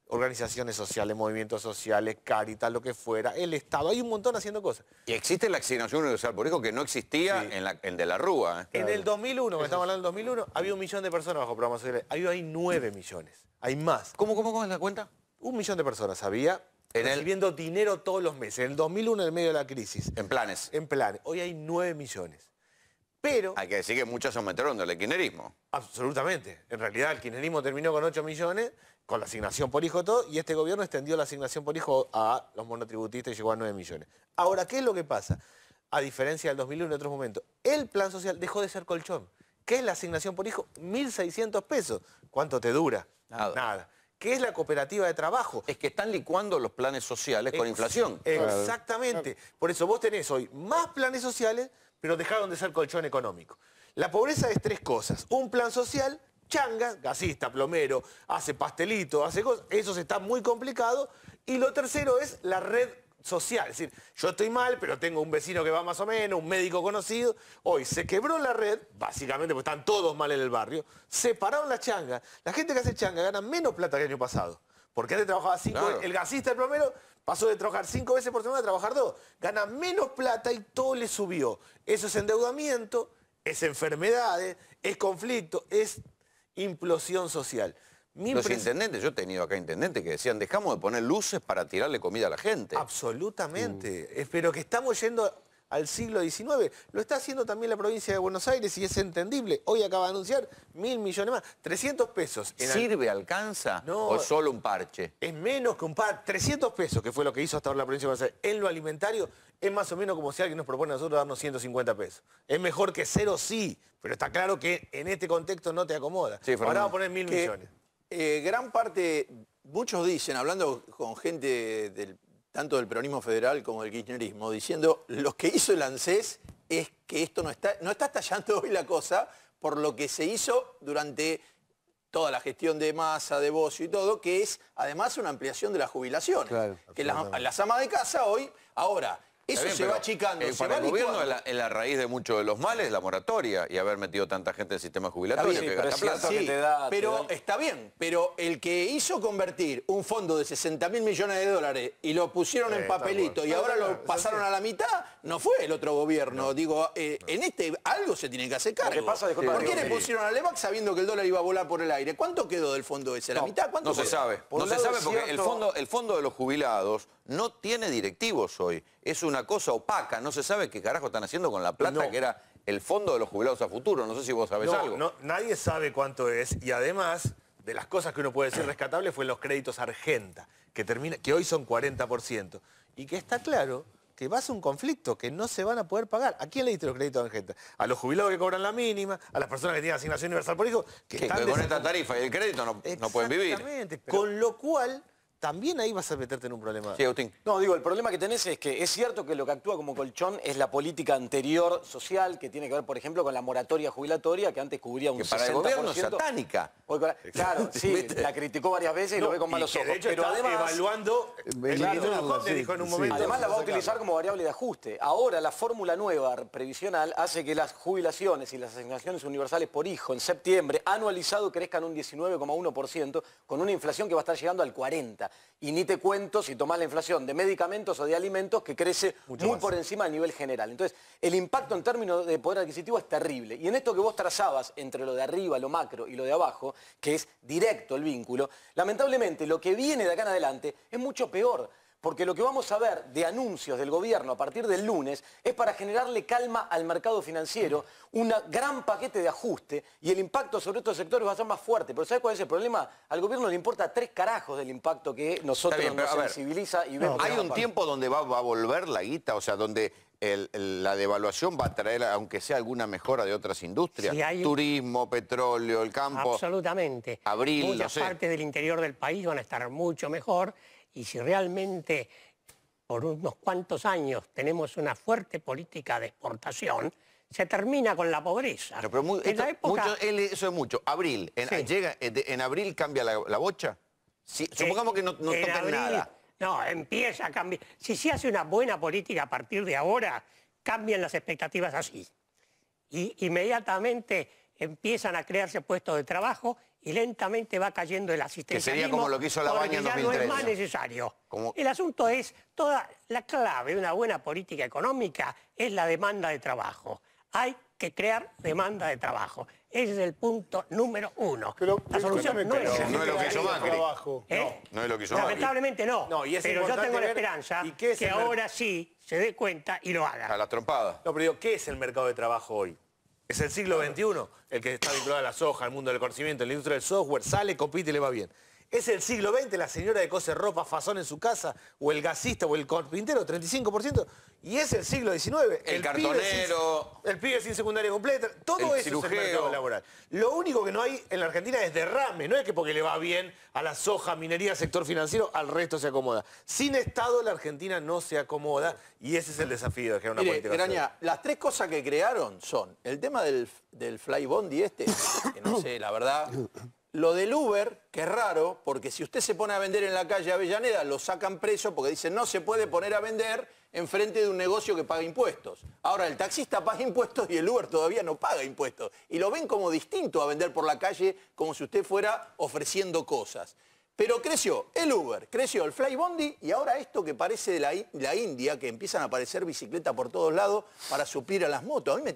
Organizaciones sociales, movimientos sociales, Cáritas, lo que fuera, el Estado, hay un montón haciendo cosas. Y existe la asignación universal por hijo que no existía en De la Rúa. En el 2001, cuando estamos hablando del 2001, había 1 millón de personas bajo programas sociales. Hay 9 millones, hay más. ¿Cómo es la cuenta? 1 millón de personas había recibiendo dinero todos los meses. En el 2001, en el medio de la crisis. En planes. En planes. Hoy hay 9 millones. Pero... Hay que decir que muchas aumentaron del kirchnerismo. Absolutamente. En realidad el kirchnerismo terminó con 8 millones, con la asignación por hijo todo, y este gobierno extendió la asignación por hijo a los monotributistas y llegó a 9 millones. Ahora, ¿qué es lo que pasa? A diferencia del 2001 en otros momentos, el plan social dejó de ser colchón. ¿Qué es la asignación por hijo? 1.600 pesos. ¿Cuánto te dura? Nada. ¿Qué es la cooperativa de trabajo? Es que están licuando los planes sociales con inflación. Exactamente. Por eso vos tenés hoy más planes sociales, pero dejaron de ser colchón económico. La pobreza es 3 cosas. Un plan social, changa, gasista, plomero, hace pastelito, hace cosas. Eso está muy complicado. Y lo tercero es la red social. Es decir, yo estoy mal, pero tengo un vecino que va más o menos, un médico conocido. Hoy se quebró la red, básicamente porque están todos mal en el barrio. Separaron la changa. La gente que hace changa gana menos plata que el año pasado. Porque antes trabajaba 5 veces. El gasista, el plomero, pasó de trabajar 5 veces por semana a trabajar 2. Gana menos plata y todo le subió. Eso es endeudamiento, es enfermedades, es conflicto, es implosión social. Los intendentes, yo he tenido acá intendentes que decían, dejamos de poner luces para tirarle comida a la gente. Absolutamente. Pero que estamos yendo al siglo XIX. Lo está haciendo también la provincia de Buenos Aires y es entendible. Hoy acaba de anunciar 1.000 millones más. 300 pesos. ¿Sirve, alcanza o es solo un parche? Es menos que un parche. 300 pesos, que fue lo que hizo hasta ahora la provincia de Buenos Aires, en lo alimentario, es más o menos como si alguien nos propone a nosotros darnos 150 pesos. Es mejor que 0, sí, pero está claro que en este contexto no te acomoda. Sí, ahora vamos a poner 1.000 millones. Gran parte, muchos dicen, hablando con gente tanto del peronismo federal como del kirchnerismo, diciendo lo que hizo el ANSES es que esto no está estallando hoy la cosa por lo que se hizo durante toda la gestión de Massa, de Bocio y todo, que es además una ampliación de las jubilaciones. Claro, que las amas de casa hoy, ahora, eso bien, se va achicando. Para el gobierno es la raíz de muchos de los males, la moratoria y haber metido tanta gente en el sistema jubilatorio que gasta plata. Sí, pero está bien, pero el que hizo convertir un fondo de 60.000 millones de dólares y lo pusieron en papelito y ahora lo pasaron a la mitad, no fue el otro gobierno. Digo, en algo se tiene que hacer cargo. ¿Por qué le pusieron a Levac sabiendo que el dólar iba a volar por el aire? ¿Cuánto quedó del fondo ese? ¿La mitad? ¿Cuánto no se sabe. No se sabe porque el fondo de los jubilados no tiene directivos hoy. Es una cosa opaca, no se sabe qué carajo están haciendo con la plata que era el fondo de los jubilados a futuro. No sé si vos sabés algo. No, nadie sabe cuánto es, y además, de las cosas que uno puede decir rescatable fue los créditos Argenta, que hoy son 40%, y que está claro que va a ser un conflicto, que no se van a poder pagar. ¿A quién le diste los créditos Argenta? A los jubilados que cobran la mínima, a las personas que tienen asignación universal por hijo, que con esta tarifa y el crédito no pueden vivir. Exactamente, con lo cual también ahí vas a meterte en un problema. Sí, Agustín. No, digo, el problema que tenés es que es cierto que lo que actúa como colchón es la política anterior social, que tiene que ver, por ejemplo, con la moratoria jubilatoria, que antes cubría un 60%. Que para el gobierno es satánica. Claro, sí, la criticó varias veces y lo ve con malos ojos. De hecho, pero está además, evaluando, dijo en un momento. Además la va a utilizar como variable de ajuste. Ahora la fórmula nueva previsional hace que las jubilaciones y las asignaciones universales por hijo en septiembre anualizado crezcan un 19,1% con una inflación que va a estar llegando al 40%. Y ni te cuento si tomás la inflación de medicamentos o de alimentos que crece muy por encima del nivel general. Entonces, el impacto en términos de poder adquisitivo es terrible. Y en esto que vos trazabas entre lo de arriba, lo macro y lo de abajo, que es directo el vínculo, lamentablemente lo que viene de acá en adelante es mucho peor. Porque lo que vamos a ver de anuncios del gobierno a partir del lunes es para generarle calma al mercado financiero, un gran paquete de ajuste, y el impacto sobre estos sectores va a ser más fuerte. Pero ¿sabes cuál es el problema? Al gobierno le importa 3 carajos del impacto que nosotros nos sensibiliza y vemos. Hay un tiempo donde va a volver la guita, o sea, donde la devaluación va a traer, aunque sea alguna mejora de otras industrias. Sí, turismo, petróleo, el campo. Absolutamente. Abril, muchas partes del interior del país van a estar mucho mejor. Y si realmente por unos cuantos años tenemos una fuerte política de exportación, se termina con la pobreza. No, pero eso es mucho. Abril, en abril cambia la bocha. Supongamos que no toquen nada. No, empieza a cambiar. Si se hace una buena política a partir de ahora, cambian las expectativas así. Y inmediatamente empiezan a crearse puestos de trabajo y lentamente va cayendo el asistencialismo. Que sería como lo que hizo Labaña en 2013. Ya no es más necesario. El asunto es, la clave de una buena política económica es la demanda de trabajo. Hay que crear demanda de trabajo. Ese es el punto número 1. La solución no es lo que hizo Macri. No es lo que hizo Macri. Lamentablemente no. Pero yo tengo la esperanza que ahora sí se dé cuenta y lo haga. A la trompada. No, pero digo, ¿qué es el mercado de trabajo hoy? ¿Es el siglo XXI? El que está vinculado a la soja, al mundo del conocimiento, a la industria del software, sale, compite y le va bien. ¿Es el siglo XX la señora que cose ropa fazón en su casa? ¿O el gasista o el carpintero? 35%. ¿Y es el siglo XIX? El cartonero. El pibe sin secundaria completa. Todo eso es el mercado laboral. Lo único que no hay en la Argentina es derrame. No es que porque le va bien a la soja, minería, sector financiero, al resto se acomoda. Sin Estado la Argentina no se acomoda y ese es el desafío de crear una política. Graña, las 3 cosas que crearon son el tema del fly bondi que no sé, la verdad... Lo del Uber, que es raro, porque si usted se pone a vender en la calle Avellaneda, lo sacan preso porque dicen no se puede poner a vender enfrente de un negocio que paga impuestos. Ahora, el taxista paga impuestos y el Uber todavía no paga impuestos. Y lo ven como distinto a vender por la calle, como si usted fuera ofreciendo cosas. Pero creció el Uber, creció el Flybondi y ahora esto que parece de la India, que empiezan a aparecer bicicletas por todos lados para suplir a las motos. A mí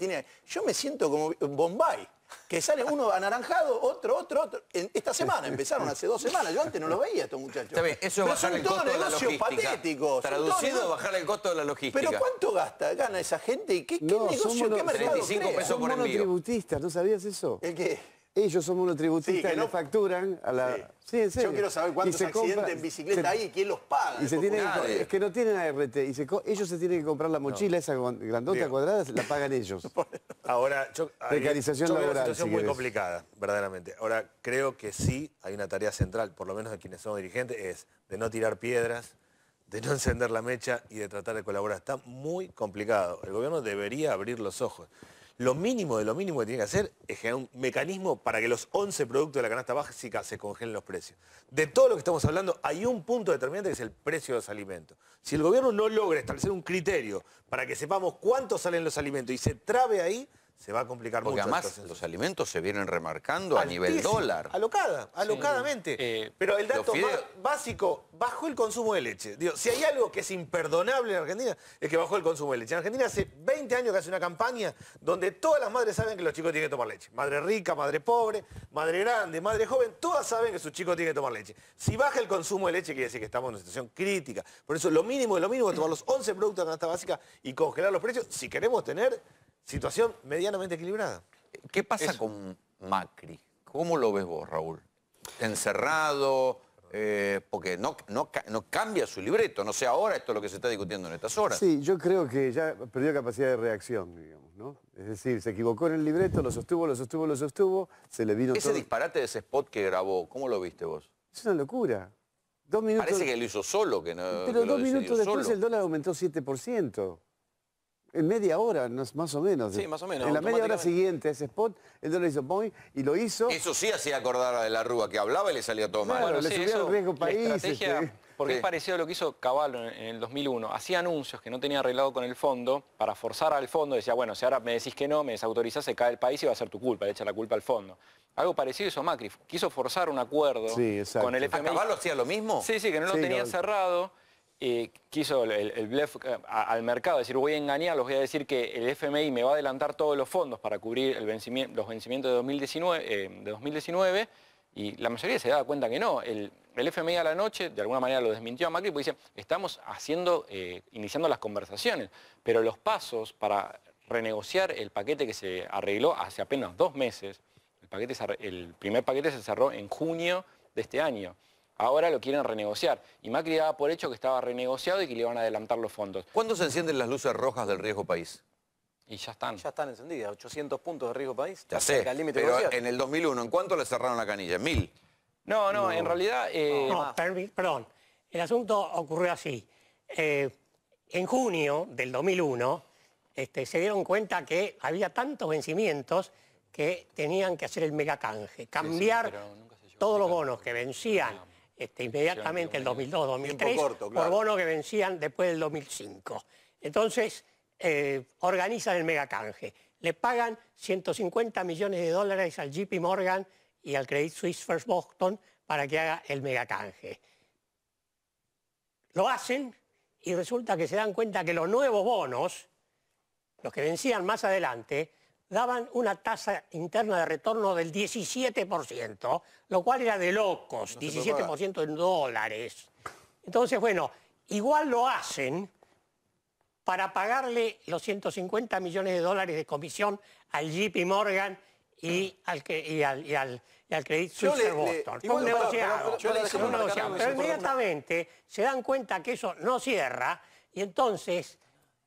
yo me siento como Bombay. Que sale uno anaranjado, otro. Esta semana, empezaron hace 2 semanas. Yo antes no lo veía estos muchachos. Está bien, eso es bajar el costo de la logística. Patéticos. Traducido, bajar el costo de la logística. Pero ¿cuánto gana esa gente? ¿Y qué negocio, qué mercado 35 pesos por envío. Monotributistas, ¿no sabías eso? ¿El qué? Ellos son monotributistas, que no facturan a la... Sí, en serio. Yo quiero saber cuántos accidentes en bicicleta hay y quién los paga. Es que no tienen ART. Ellos se tienen que comprar la mochila, esa grandota cuadrada, la pagan ellos. Ahora, precarización laboral. Es una situación muy complicada, verdaderamente. Ahora, creo que sí hay una tarea central, por lo menos de quienes somos dirigentes, es de no tirar piedras, de no encender la mecha y de tratar de colaborar. Está muy complicado. El gobierno debería abrir los ojos. Lo mínimo de lo mínimo que tiene que hacer es generar un mecanismo para que los 11 productos de la canasta básica se congelen los precios. De todo lo que estamos hablando, hay un punto determinante que es el precio de los alimentos. Si el gobierno no logra establecer un criterio para que sepamos cuánto salen los alimentos y se trabe ahí, se va a complicar porque mucho. Además, los alimentos se vienen remarcando a nivel dólar. Alocadamente. Pero el dato más básico, bajó el consumo de leche. Digo, si hay algo que es imperdonable en Argentina, es que bajó el consumo de leche. En Argentina hace 20 años que hace una campaña donde todas las madres saben que los chicos tienen que tomar leche. Madre rica, madre pobre, madre grande, madre joven, todas saben que sus chicos tienen que tomar leche. Si baja el consumo de leche, quiere decir que estamos en una situación crítica. Por eso lo mínimo de lo mínimo es tomar los 11 productos de canasta básica y congelar los precios si queremos tener situación medianamente equilibrada. ¿Qué pasa con Macri? ¿Cómo lo ves vos, Raúl? ¿Encerrado? Porque no cambia su libreto. No sé ahora esto es lo que se está discutiendo en estas horas. Sí, yo creo que ya perdió capacidad de reacción, digamos, ¿no? Es decir, se equivocó en el libreto, lo sostuvo, se le vino Ese todo. disparate de ese spot que grabó, ¿cómo lo viste vos? Es una locura. 2 minutos... Parece que lo hizo solo, que no. Pero que lo 2 minutos después solo. el dólar aumentó 7%. En media hora, más o menos. Sí, más o menos. En la media hora siguiente a ese spot, el dólar hizo boing y lo hizo. Eso sí hacía acordar a De la Rúa, que hablaba y le salía todo mal. Claro, le subía el riesgo país. La estrategia, porque es parecido a lo que hizo Cavallo en el 2001. Hacía anuncios que no tenía arreglado con el fondo para forzar al fondo. Decía, bueno, si ahora me decís que no, me desautorizás, se cae el país y va a ser tu culpa, le echa la culpa al fondo. Algo parecido hizo Macri. Quiso forzar un acuerdo con el FMI. ¿Cavallo hacía lo mismo? Sí, que no lo tenía cerrado. Quiso el bluff al mercado, decir voy a engañar, los voy a decir que el FMI me va a adelantar todos los fondos para cubrir los vencimientos de 2019, y la mayoría se daba cuenta que no. El FMI a la noche de alguna manera lo desmintió a Macri porque dice estamos iniciando las conversaciones, pero los pasos para renegociar el paquete que se arregló hace apenas 2 meses, el primer paquete se cerró en junio de este año. Ahora lo quieren renegociar. Y Macri daba por hecho que estaba renegociado y que le iban a adelantar los fondos. ¿Cuándo se encienden las luces rojas del riesgo país? Y ya están. Ya están encendidas, 800 puntos de riesgo país. Ya sé, pero en el 2001, ¿en cuánto le cerraron la canilla? ¿En 1000? No, en realidad... perdón, el asunto ocurrió así. En junio del 2001 se dieron cuenta que había tantos vencimientos que tenían que hacer el megacanje, cambiar todos los bonos que vencían inmediatamente el 2002, 2003, por bonos que vencían después del 2005. Entonces, organizan el megacanje. Le pagan 150 millones de dólares al JP Morgan y al Credit Suisse First Boston para que haga el megacanje. Lo hacen y resulta que se dan cuenta que los nuevos bonos, los que vencían más adelante, daban una tasa interna de retorno del 17%, lo cual era de locos, 17% en dólares. Entonces, bueno, igual lo hacen para pagarle los 150 millones de dólares de comisión al JP Morgan y al Credit Suisse Boston. Fue un negociado. Pero inmediatamente se dan cuenta que eso no cierra y entonces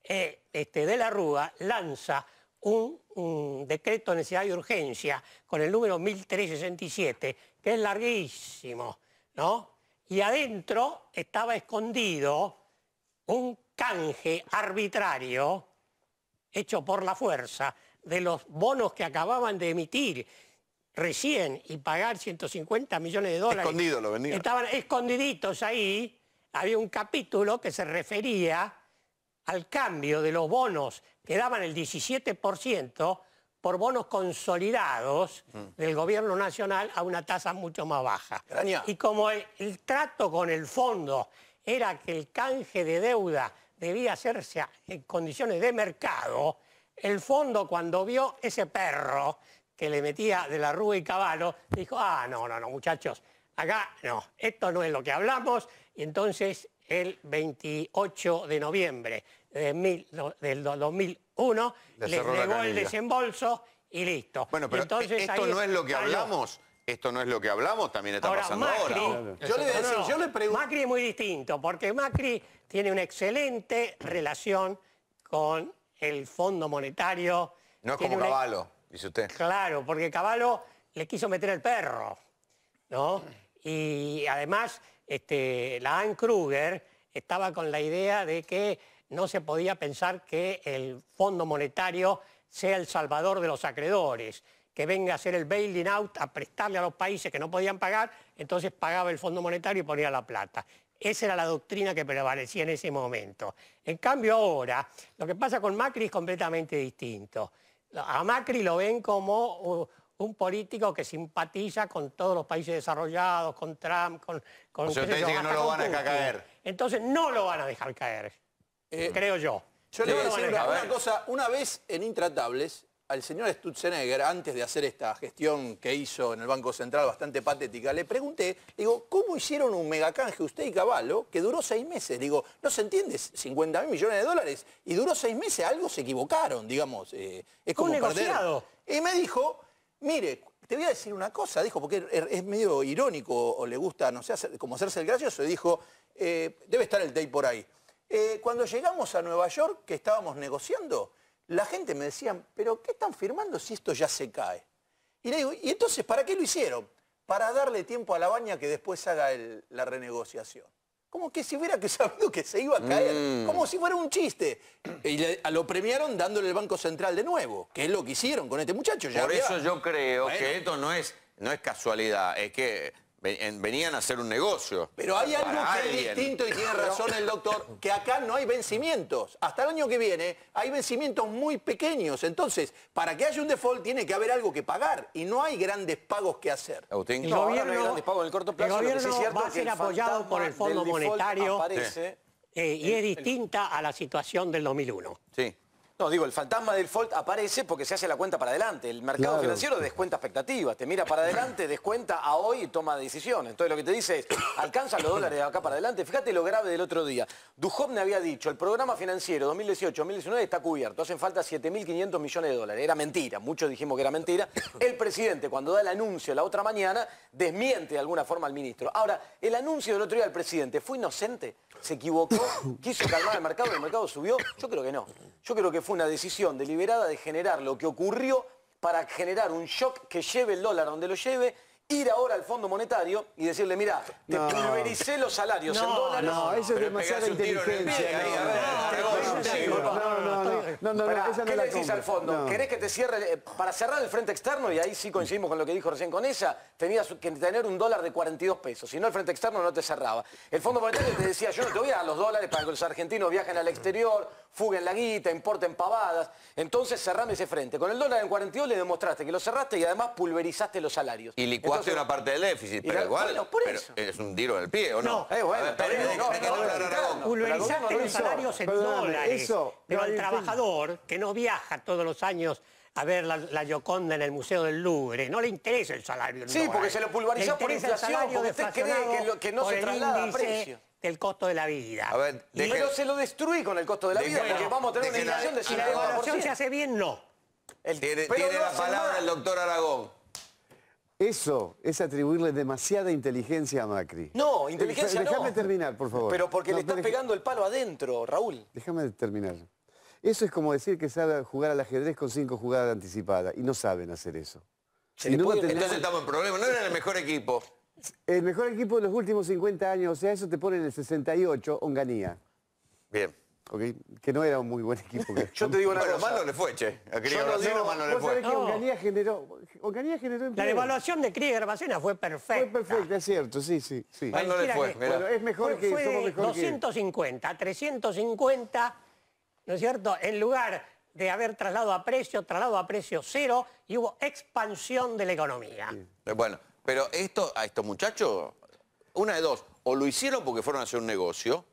De la Rúa lanza un decreto de necesidad y urgencia con el número 1367, que es larguísimo, ¿no? Y adentro estaba escondido un canje arbitrario hecho por la fuerza de los bonos que acababan de emitir recién y pagar 150 millones de dólares. Escondido lo venía. Estaban escondiditos ahí. Había un capítulo que se refería al cambio de los bonos que daban el 17% por bonos consolidados del gobierno nacional a una tasa mucho más baja. Y como el trato con el fondo era que el canje de deuda debía hacerse en condiciones de mercado, el fondo cuando vio ese perro que le metía De la Rúa y Cavallo, dijo, no, muchachos, acá no, esto no es lo que hablamos, y entonces el 28 de noviembre del 2001 les negó el desembolso y listo. Bueno, pero entonces, esto no es lo que hablamos. Esto no es lo que hablamos, también está pasando Macri, ahora. Yo le pregunto. Macri es muy distinto, porque Macri tiene una excelente relación con el Fondo Monetario. No es como Cavallo, dice usted. Claro, porque Cavallo le quiso meter el perro, ¿no? Y además, la Ann Kruger estaba con la idea de que no se podía pensar que el Fondo Monetario sea el salvador de los acreedores, que venga a hacer el bailing out, a prestarle a los países que no podían pagar, entonces pagaba el Fondo Monetario y ponía la plata. Esa era la doctrina que prevalecía en ese momento. En cambio ahora, lo que pasa con Macri es completamente distinto. A Macri lo ven como un político que simpatiza con todos los países desarrollados, con Trump, con o sea, usted dice que no lo van a dejar caer. Entonces no lo van a dejar caer, creo yo. Yo le voy a decir una cosa. Una vez en Intratables, al señor Sturzenegger, antes de hacer esta gestión que hizo en el Banco Central bastante patética, le pregunté, digo, ¿cómo hicieron un megacanje usted y Cavallo que duró 6 meses? Digo, no se entiende, 50.000 millones de dólares y duró 6 meses, algo se equivocaron, digamos. Es como perder. Y me dijo, mire, te voy a decir una cosa, dijo, porque es medio irónico o le gusta, no sé, como hacerse el gracioso, y dijo, debe estar el tape por ahí. Cuando llegamos a Nueva York, que estábamos negociando, la gente me decía, ¿pero qué están firmando si esto ya se cae? Y le digo, ¿y entonces para qué lo hicieron? Para darle tiempo a la baña que después haga la renegociación. Como que si hubiera sabido que se iba a caer, como si fuera un chiste. Y lo premiaron dándole el Banco Central de nuevo, que es lo que hicieron con este muchacho. Por eso yo creo que esto no es casualidad, es que venían a hacer un negocio. Pero hay algo que es distinto y tiene razón el doctor, que acá no hay vencimientos. Hasta el año que viene hay vencimientos muy pequeños. Entonces, para que haya un default tiene que haber algo que pagar y no hay grandes pagos que hacer. Agustín. No hay grandes pagos en el corto plazo. El gobierno va a ser apoyado por el Fondo Monetario y es distinta a la situación del 2001. Sí. No, digo, el fantasma del default aparece porque se hace la cuenta para adelante. El mercado financiero descuenta expectativas, te mira para adelante, descuenta a hoy y toma decisiones. Entonces lo que te dice es, alcanzan los dólares de acá para adelante. Fíjate lo grave del otro día. Duhovne había dicho, el programa financiero 2018-2019 está cubierto, hacen falta 7.500 millones de dólares. Era mentira, muchos dijimos que era mentira. El presidente, cuando da el anuncio la otra mañana, desmiente de alguna forma al ministro. Ahora, el anuncio del otro día del presidente, ¿fue inocente? ¿Se equivocó? ¿Quiso calmar el mercado subió? Yo creo que no. Yo creo que fue una decisión deliberada de generar lo que ocurrió para generar un shock que lleve el dólar donde lo lleve, ir ahora al Fondo Monetario y decirle, mira, te pulvericé los salarios en dólares. No, eso es demasiada inteligencia. ¿Qué le decís al fondo? ¿Querés que te cierre? Para cerrar el frente externo, y ahí sí coincidimos con lo que dijo recién con ella, tenías que tener un dólar de 42 pesos. Si no, el frente externo no te cerraba. El Fondo Monetario te decía, yo no te voy a dar los dólares para que los argentinos viajen al exterior, fuguen la guita, importen pavadas. Entonces cerrame ese frente. Con el dólar en 42 le demostraste que lo cerraste y además pulverizaste los salarios. Y licuaste una parte del déficit, pero igual pero es un tiro en el pie, ¿o no? Pulverizaste los salarios en dólares. Pero el trabajador que no viaja todos los años a ver la Gioconda en el Museo del Louvre, no le interesa el salario en dólares. Sí, porque se lo pulverizó por inflación, porque usted cree que no se traslada a precio. El costo de la vida. A ver, pero se lo destruí con el costo de la vida, porque vamos a tener una inflación de 50%. Si la devaluación se hace bien, no. Tiene la palabra el doctor Aragón. Eso es atribuirle demasiada inteligencia a Macri. No, inteligencia no. Déjame terminar, por favor. Pero porque le estás pegando el palo adentro, Raúl. Déjame terminar. Eso es como decir que sabe jugar al ajedrez con 5 jugadas anticipadas y no saben hacer eso. Entonces estamos en problemas. No era el mejor equipo. El mejor equipo de los últimos 50 años, o sea, eso te pone en el 68, Onganía. Bien. Okay, que no era un muy buen equipo. Yo te digo una cosa. Mal no le fue, che. A Krieger Bacena mal no le fue. Onganía generó empleo. La devaluación de Krieger Bacena fue perfecta. Fue perfecta, es cierto, sí. Mal no le fue. Bueno, es mejor que somos mejor 250, 350, ¿no es cierto? En lugar de haber traslado a precio cero y hubo expansión de la economía. Sí. Bueno, pero a estos muchachos, una de dos, o lo hicieron porque fueron a hacer un negocio,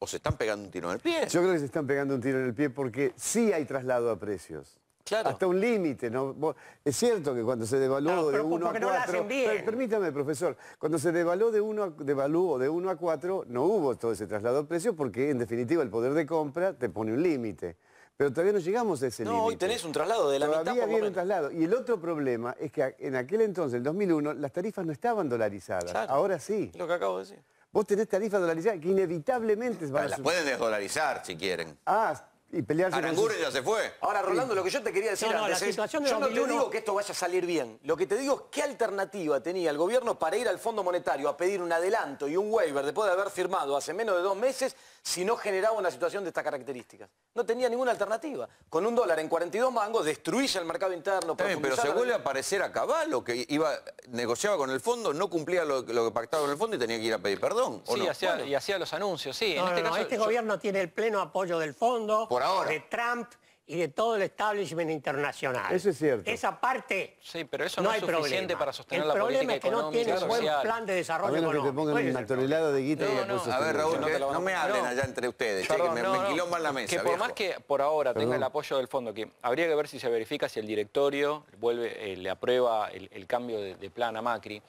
o se están pegando un tiro en el pie. Yo creo que se están pegando un tiro en el pie porque sí hay traslado a precios. Claro. Hasta un límite, ¿no? Es cierto que cuando se devaluó de 1 a 4... Permítame, profesor. Cuando se devaluó de 1 a 4, no hubo todo ese traslado a precios porque, en definitiva, el poder de compra te pone un límite. Pero todavía no llegamos a ese límite. No, hoy tenés un traslado de la mitad. Todavía viene un traslado. Y el otro problema es que en aquel entonces, en 2001, las tarifas no estaban dolarizadas. Claro. Ahora sí. Lo que acabo de decir. Vos tenés tarifas dolarizadas que inevitablemente van a las pueden desdolarizar si quieren. Y pelearse Aranguren ya se fue. Ahora, Rolando, lo que yo te quería decir antes es, yo no te digo que esto vaya a salir bien. Lo que te digo es qué alternativa tenía el gobierno para ir al Fondo Monetario a pedir un adelanto y un waiver después de haber firmado hace menos de 2 meses si no generaba una situación de estas características. No tenía ninguna alternativa. Con un dólar en 42 mangos destruís el mercado interno. Pero se vuelve a parecer a Cavallo, que negociaba con el fondo, no cumplía lo que pactaba con el fondo y tenía que ir a pedir perdón. Sí, hacía los anuncios, sí. Este gobierno tiene el pleno apoyo del fondo, por ahora, de Trump y de todo el establishment internacional. Eso es cierto. Esa parte sí, pero eso no es suficiente para sostener la política económica. El problema es que no tiene un buen plan de desarrollo económico. A menos que te pongan una tonelada de guita y después a ver, Raúl, no me hablen allá entre ustedes, Perdón, que me quilomban la mesa. Que por más que por ahora tenga el apoyo del fondo, que habría que ver si se verifica si el directorio le aprueba el cambio de plan a Macri,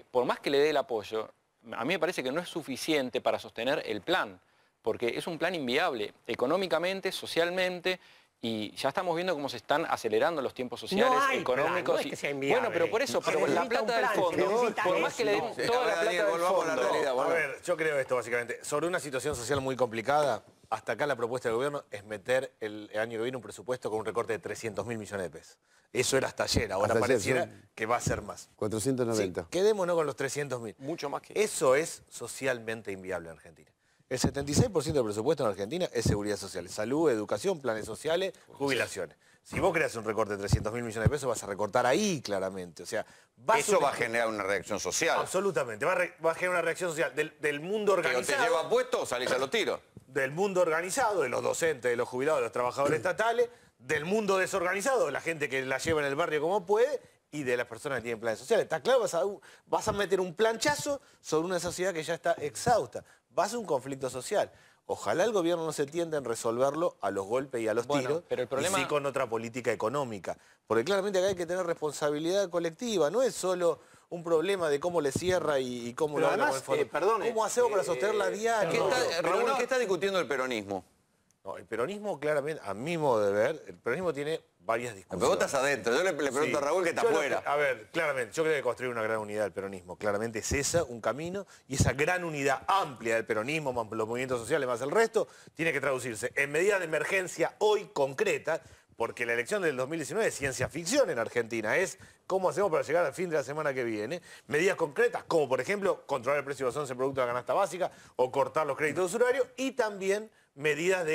por más que le dé el apoyo, a mí me parece que no es suficiente para sostener el plan, porque es un plan inviable económicamente, socialmente, y ya estamos viendo cómo se están acelerando los tiempos sociales, económicos. No es que sea inviable. Bueno, pero por eso, pero la plata del fondo, por más que le den toda la plata del fondo. A ver, yo creo esto básicamente. Sobre una situación social muy complicada, hasta acá la propuesta del gobierno es meter el año que viene un presupuesto con un recorte de 300.000 millones de pesos. Eso era hasta ayer, ahora pareciera que va a ser más. 490. Sí, quedémonos con los 300.000. Mucho más que eso. Es socialmente inviable en Argentina. El 76% del presupuesto en Argentina es seguridad social, salud, educación, planes sociales, jubilaciones. Si vos creas un recorte de 300.000 millones de pesos, vas a recortar ahí claramente. O sea, eso va a generar una reacción social. Absolutamente, va a generar una reacción social del mundo organizado. ¿Pero te lleva puesto o salís a los tiros? Del mundo organizado, de los docentes, de los jubilados, de los trabajadores estatales, del mundo desorganizado, de la gente que la lleva en el barrio como puede, y de las personas que tienen planes sociales. Está claro, vas a meter un planchazo sobre una sociedad que ya está exhausta. Va a ser un conflicto social. Ojalá el gobierno no se tienda en resolverlo a los golpes y a los tiros, pero el problema... y sí con otra política económica. Porque claramente acá hay que tener responsabilidad colectiva, no es solo un problema de cómo le cierra y cómo lo habla con el fondo. ¿Cómo hacemos para sostener la diaria? Raúl, ¿qué está discutiendo el peronismo? No, el peronismo claramente, a mi modo de ver, el peronismo tiene varias discusiones. Pero vos estás adentro, yo le pregunto a Raúl que está afuera. A ver, claramente, yo creo que construir una gran unidad del peronismo, claramente es esa, un camino, y esa gran unidad amplia del peronismo, más los movimientos sociales, más el resto, tiene que traducirse en medidas de emergencia hoy concretas, porque la elección del 2019 es ciencia ficción en Argentina, es cómo hacemos para llegar al fin de la semana que viene. Medidas concretas, como por ejemplo, controlar el precio de los 11 productos de la canasta básica o cortar los créditos usurarios, y también medidas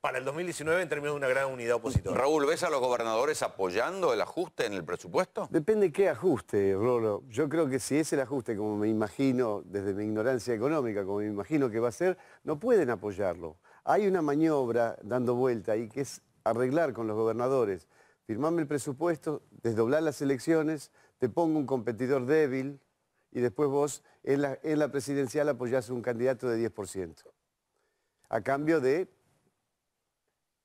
para el 2019 en términos de una gran unidad opositora. Raúl, ¿ves a los gobernadores apoyando el ajuste en el presupuesto? Depende qué ajuste, Rolo. Yo creo que si es el ajuste, como me imagino, desde mi ignorancia económica, como me imagino que va a ser, no pueden apoyarlo. Hay una maniobra dando vuelta ahí que es arreglar con los gobernadores. Firmame el presupuesto, desdoblar las elecciones, te pongo un competidor débil y después vos en la presidencial apoyás a un candidato de 10%. A cambio de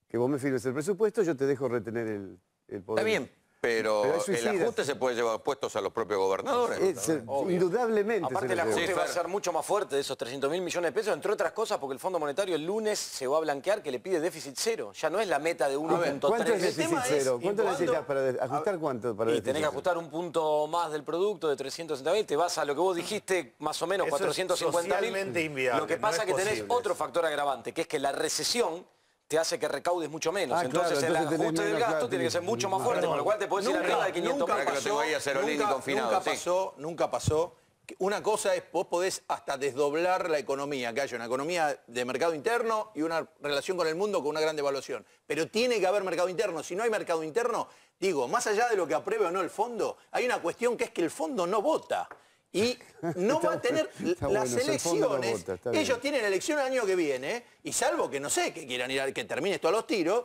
que vos me firmes el presupuesto, yo te dejo retener el poder. Está bien, pero el ajuste se puede llevar puestos a los propios gobernadores. Indudablemente. Aparte el ajuste va a ser mucho más fuerte de esos 300.000 millones de pesos, entre otras cosas porque el Fondo Monetario el lunes se va a blanquear que le pide déficit cero. Ya no es la meta de 1.3. ¿Cuánto es déficit cero? ¿Cuánto necesitas para ajustar cuánto? Y tenés que ajustar un punto más del producto de 360.000, te vas a lo que vos dijiste, más o menos 450.000. Lo que pasa es que tenés otro factor agravante, que es que la recesión te hace que recaudes mucho menos. Entonces el ajuste del gasto tiene que ser mucho más fuerte, con lo cual te podés ir arriba de 500.000. Nunca pasó. Una cosa es, vos podés hasta desdoblar la economía, que haya una economía de mercado interno y una relación con el mundo con una gran devaluación. Pero tiene que haber mercado interno. Si no hay mercado interno, digo, más allá de lo que apruebe o no el fondo, hay una cuestión que es que el fondo no vota. Y no va a tener las elecciones, ellos tienen elección el año que viene, y salvo que no sé, que quieran ir que termine esto a los tiros,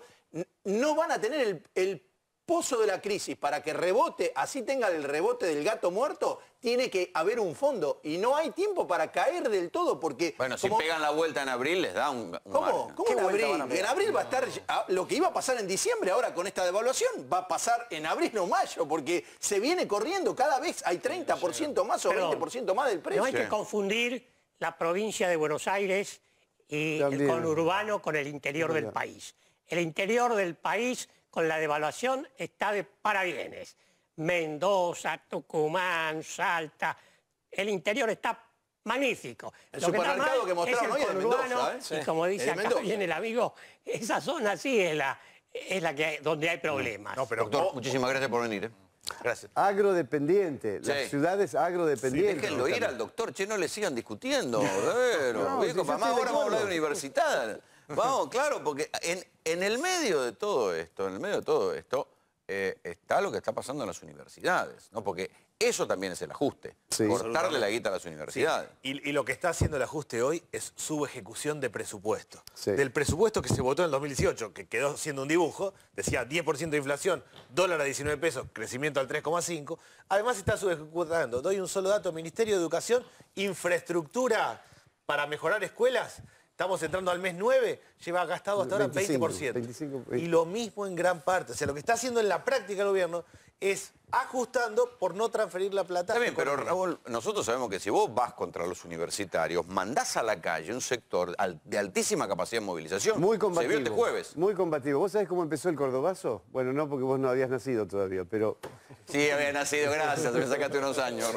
no van a tener el pozo de la crisis para que rebote, así tenga el rebote del gato muerto, tiene que haber un fondo. Y no hay tiempo para caer del todo porque... Bueno, si pegan la vuelta en abril les da un ¿Cómo en abril? En abril va a estar... Lo que iba a pasar en diciembre ahora con esta devaluación va a pasar en abril o mayo porque se viene corriendo. Cada vez hay 30% más o 20% más del precio. No hay que confundir la provincia de Buenos Aires y el conurbano con el interior del país. El interior del país... con la devaluación está de parabienes. Mendoza, Tucumán, Salta, el interior está magnífico. El supermercado que mostraron hoy es de Mendoza, y como dice acá bien el amigo, esa zona sí es la que donde hay problemas. No, pero doctor, muchísimas gracias por venir. Gracias. Agrodependiente, las ciudades agrodependientes. Déjenlo ir al doctor, che, no le sigan discutiendo. Mamá, ahora vamos a hablar de universidad. Vamos, claro, porque en el medio de todo esto, está lo que está pasando en las universidades, ¿no? Porque eso también es el ajuste. Sí. Cortarle la guita a las universidades. Sí. Y lo que está haciendo el ajuste hoy es subejecución de presupuesto. Sí. Del presupuesto que se votó en el 2018, que quedó siendo un dibujo, decía 10% de inflación, dólar a 19 pesos, crecimiento al 3,5. Además está subejecutando. Doy un solo dato, Ministerio de Educación, infraestructura para mejorar escuelas. Estamos entrando al mes 9, lleva gastado hasta ahora 20%. 25. Y lo mismo en gran parte. O sea, lo que está haciendo en la práctica el gobierno es ajustando por no transferir la plata. Está bien, pero Raúl, nosotros sabemos que si vos vas contra los universitarios, mandás a la calle un sector de altísima capacidad de movilización. Muy combativo. Se vio este jueves. Muy combativo. ¿Vos sabés cómo empezó el Cordobazo? Bueno, no, porque vos no habías nacido todavía, pero... Sí, había nacido, gracias, me sacaste unos años.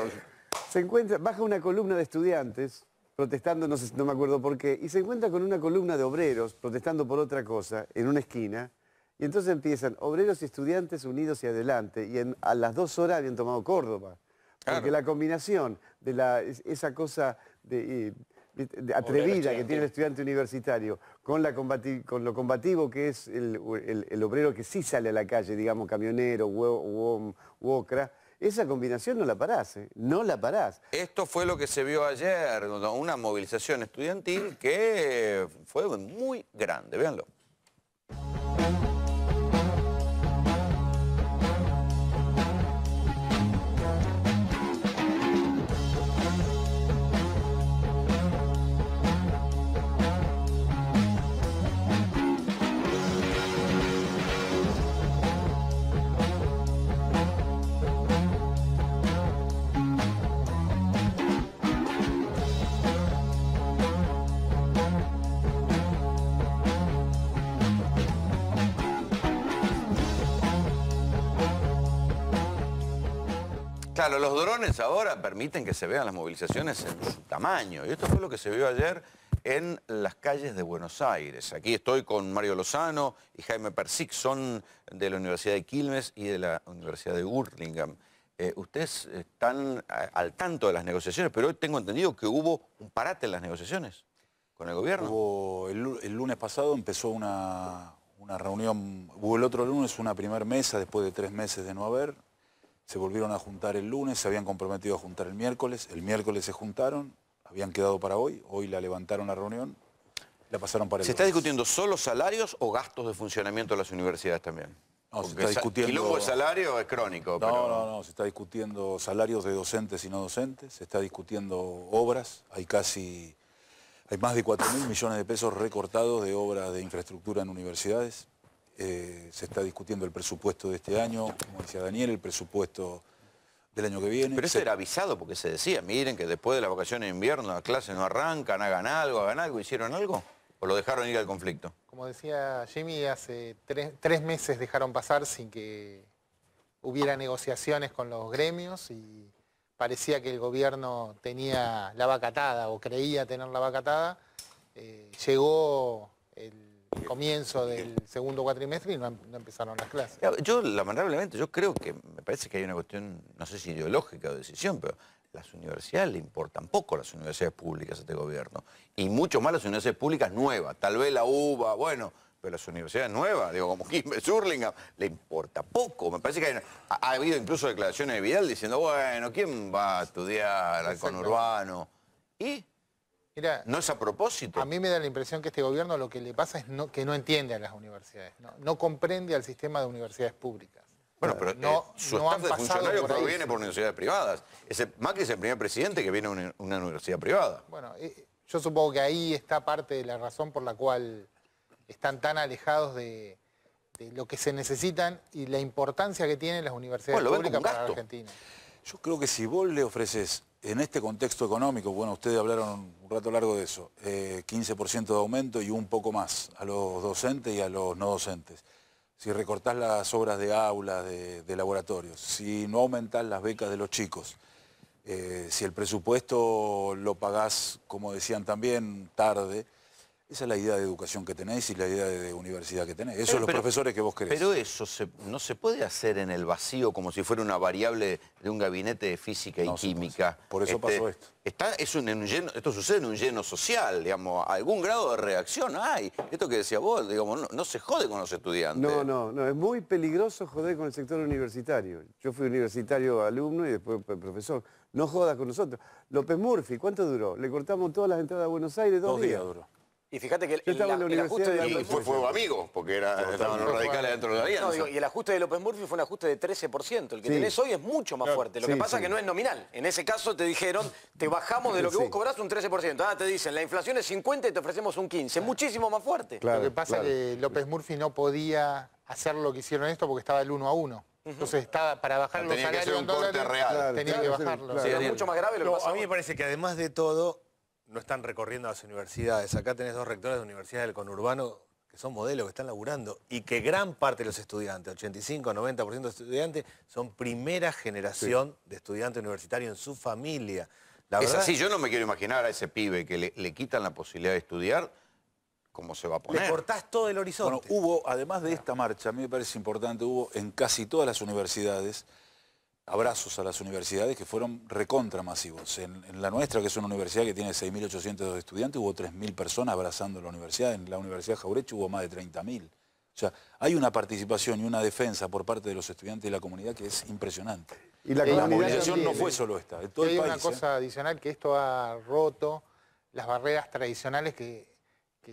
Baja una columna de estudiantes protestando, no me acuerdo por qué, y se encuentra con una columna de obreros protestando por otra cosa en una esquina, y entonces empiezan obreros y estudiantes unidos y adelante, y a las 2 horas habían tomado Córdoba. Porque la combinación de esa cosa de atrevida que tiene el estudiante universitario con lo combativo que es el obrero que sí sale a la calle, digamos camionero, u ocra, esa combinación no la parás, no la parás. Esto fue lo que se vio ayer, una movilización estudiantil que fue muy grande, véanlo. Claro, los drones ahora permiten que se vean las movilizaciones en su tamaño. Y esto fue lo que se vio ayer en las calles de Buenos Aires. Aquí estoy con Mario Lozano y Jaime Persic, son de la Universidad de Quilmes y de la Universidad de Hurlingham. Ustedes están al tanto de las negociaciones, pero hoy tengo entendido que hubo un parate en las negociaciones con el gobierno. El lunes pasado empezó una reunión, hubo el otro lunes una primera mesa después de 3 meses de no haber. Se volvieron a juntar el lunes, se habían comprometido a juntar el miércoles se juntaron, habían quedado para hoy la levantaron la reunión, la pasaron para el ¿Se está discutiendo solo salarios o gastos de funcionamiento de las universidades también? No, se está discutiendo... Quilombo de salario es crónico. No, se está discutiendo salarios de docentes y no docentes, se está discutiendo obras, hay más de 4.000 millones de pesos recortados de obras de infraestructura en universidades. Se está discutiendo el presupuesto de este año, como decía Daniel, el presupuesto del año que viene. Pero eso era avisado porque se decía, miren que después de las vacaciones de invierno las clases no arrancan, hagan algo, ¿hicieron algo? ¿O lo dejaron ir al conflicto? Como decía Jimmy, hace 3 meses dejaron pasar sin que hubiera negociaciones con los gremios y parecía que el gobierno tenía la vaca atada o creía tener la vaca atada. Llegó el comienzo del segundo cuatrimestre y no empezaron las clases. Yo, lamentablemente, creo que me parece que hay una cuestión, no sé si ideológica o de decisión, pero las universidades le importan poco las universidades públicas a este gobierno. Y mucho más las universidades públicas nuevas. Tal vez la UBA, bueno, pero las universidades nuevas, digo, como Quilmes, Hurlingham, le importa poco. Me parece que ha habido incluso declaraciones de Vidal diciendo, bueno, ¿quién va a estudiar al conurbano? ¿Y? Mira, ¿no es a propósito? A mí me da la impresión que este gobierno lo que le pasa es que no entiende a las universidades, no comprende al sistema de universidades públicas. Bueno, pero su staff de funcionarios proviene por universidades privadas. Macri es el primer presidente que viene de una universidad privada. Bueno, yo supongo que ahí está parte de la razón por la cual están tan alejados de lo que se necesitan y la importancia que tienen las universidades públicas para la Argentina. Yo creo que si vos le ofreces en este contexto económico, bueno, ustedes hablaron un rato largo de eso, 15% de aumento y un poco más a los docentes y a los no docentes. Si recortás las obras de aulas, de laboratorios, si no aumentás las becas de los chicos, si el presupuesto lo pagás, como decían también, tarde, Esa es la idea de educación que tenéis y la idea de universidad que tenéis. Eso es los profesores que vos querés. Pero eso no se puede hacer en el vacío como si fuera una variable de un gabinete de física y química. Por eso pasó esto. Esto sucede en un lleno social, digamos. Algún grado de reacción hay. Esto que decías vos, digamos, no se jode con los estudiantes. No, es muy peligroso joder con el sector universitario. Yo fui universitario alumno y después profesor. No jodas con nosotros. López Murphy, ¿cuánto duró? Le cortamos todas las entradas a Buenos Aires, 2 días duró. Y fíjate que el ajuste de López Murphy fue amigo, porque estaban los radicales dentro de la alianza. Y el ajuste de López Murphy fue un ajuste de 13%. El que tenés hoy es mucho más fuerte. Lo que pasa es que no es nominal. En ese caso te dijeron, te bajamos de lo que vos cobrás un 13%. Ahora te dicen, la inflación es 50 y te ofrecemos un 15. Muchísimo más fuerte. Lo que pasa es que López Murphy no podía hacer lo que hicieron esto porque estaba el 1 a 1. Entonces estaba para bajar los salarios en dólares, tenía que bajarlo. Es mucho más grave lo que pasa. A mí me parece que además de todo, no están recorriendo las universidades. Acá tenés 2 rectores de universidades del conurbano que son modelos, que están laburando, y que gran parte de los estudiantes, 85-90% de estudiantes, son primera generación de estudiante universitario en su familia. Es así, yo no me quiero imaginar a ese pibe que le quitan la posibilidad de estudiar, ¿cómo se va a poner? Le cortás todo el horizonte. Bueno, hubo, además de esta marcha, a mí me parece importante, hubo en casi todas las universidades abrazos a las universidades que fueron recontra masivos. En la nuestra, que es una universidad que tiene 6.800 estudiantes, hubo 3.000 personas abrazando la universidad. En la Universidad Jauretche hubo más de 30.000. O sea, hay una participación y una defensa por parte de los estudiantes y la comunidad que es impresionante. Y la movilización no fue solo esta, de todo el país. Hay una cosa adicional, que esto ha roto las barreras tradicionales que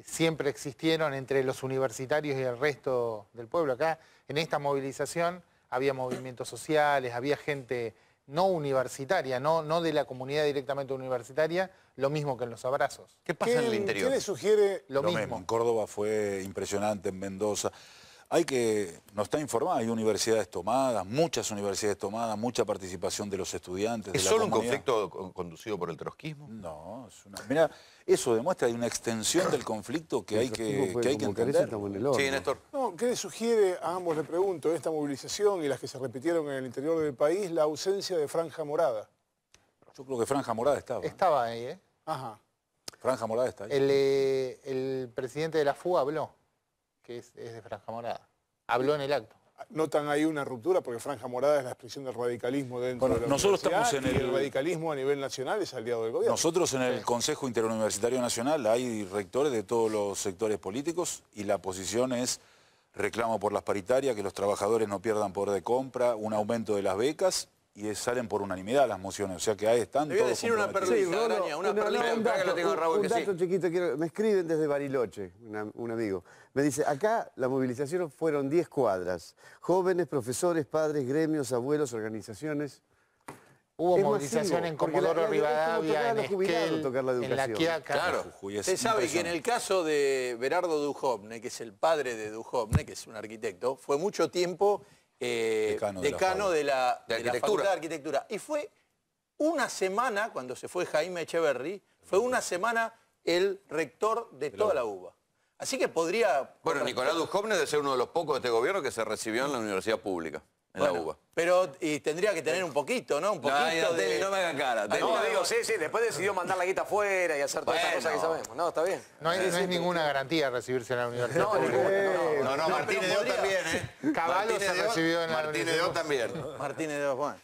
siempre existieron entre los universitarios y el resto del pueblo. Acá, en esta movilización, había movimientos sociales, había gente no universitaria, no de la comunidad directamente universitaria, lo mismo que en los abrazos. ¿Qué pasa en el interior? ¿Qué le sugiere? Lo mismo. En Córdoba fue impresionante, en Mendoza. No está informada, hay universidades tomadas, muchas universidades tomadas, mucha participación de los estudiantes. ¿Es solo un conflicto conducido por el trotskismo? No, mira, eso demuestra hay una extensión del conflicto que hay que entender. Sí, Néstor. No, ¿qué le sugiere, a ambos le pregunto, esta movilización y las que se repitieron en el interior del país, la ausencia de Franja Morada? Yo creo que Franja Morada estaba. Estaba ahí, ¿eh? Ajá. Franja Morada está ahí. El presidente de la FU habló, que es de Franja Morada. Habló en el acto. ¿Notan ahí una ruptura? Porque Franja Morada es la expresión del radicalismo dentro de la nosotros universidad, estamos en el radicalismo a nivel nacional es aliado del gobierno. Nosotros en el Consejo Interuniversitario Nacional hay rectores de todos los sectores políticos y la posición es reclamo por las paritarias, que los trabajadores no pierdan poder de compra, un aumento de las becas y salen por unanimidad las mociones. O sea que ahí están todos. Te voy a decir una perlita, Araña, una perlita. Un dato chiquito, me escriben desde Bariloche, un amigo. Me dice, acá la movilización fueron 10 cuadras. Jóvenes, profesores, padres, gremios, abuelos, organizaciones. Hubo movilización en Comodoro Rivadavia, en Esquel, en La Quiaca. Claro, usted sabe que en el caso de Berardo Duhovne, que es el padre de Duhovne, que es un arquitecto, fue mucho tiempo decano de la Facultad de Arquitectura. Y fue una semana, cuando se fue Jaime Echeverry, fue una semana el rector de toda la UBA. Así que podría... Bueno, Nicolás Duhovne debe ser uno de los pocos de este gobierno que se recibió en la universidad pública, en la UBA. Pero tendría que tener un poquito, ¿no? Un poquito de... No me hagan cara. No, digo, sí, después decidió mandar la guita afuera y hacer todas estas cosas que sabemos. No, está bien. No es ninguna garantía recibirse en la universidad. No, Martínez de O también, ¿eh? Caballo se recibió en la Martínez de O también. Martínez de O, bueno.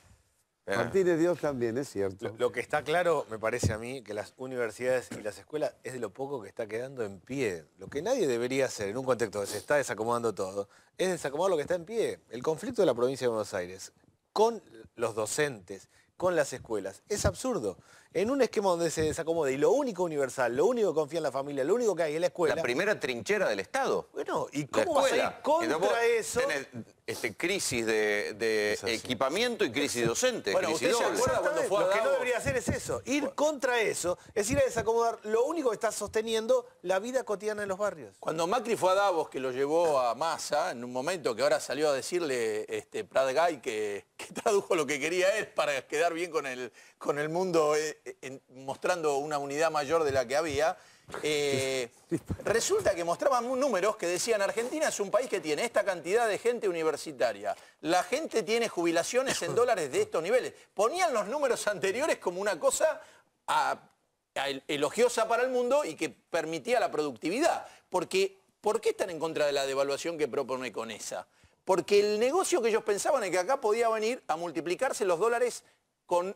Martínez de O también, es cierto. Lo que está claro, me parece a mí, que las universidades y las escuelas es de lo poco que está quedando en pie. Lo que nadie debería hacer en un contexto donde se está desacomodando todo, es desacomodar lo que está en pie. El conflicto de la provincia de Buenos Aires con los docentes, con las escuelas, es absurdo. En un esquema donde se desacomode y lo único universal, lo único que confía en la familia, lo único que hay es la escuela. La primera trinchera del Estado. Bueno, ¿y cómo vas a ir contra eso? Tenés crisis de equipamiento y crisis docente. Bueno, ¿usted se acuerda cuando fue a Lo que no Davos? debería hacer es eso, ir contra eso, es ir a desacomodar lo único que está sosteniendo la vida cotidiana en los barrios. Cuando Macri fue a Davos, que lo llevó a Massa, en un momento que ahora salió a decirle Prat Guy que tradujo lo que quería él para quedar bien con el mundo, mostrando una unidad mayor de la que había, resulta que mostraban números que decían Argentina es un país que tiene esta cantidad de gente universitaria, la gente tiene jubilaciones en dólares de estos niveles. Ponían los números anteriores como una cosa elogiosa para el mundo y que permitía la productividad. Porque, ¿por qué están en contra de la devaluación que propone Conesa? Porque el negocio que ellos pensaban es que acá podía venir a multiplicarse los dólares con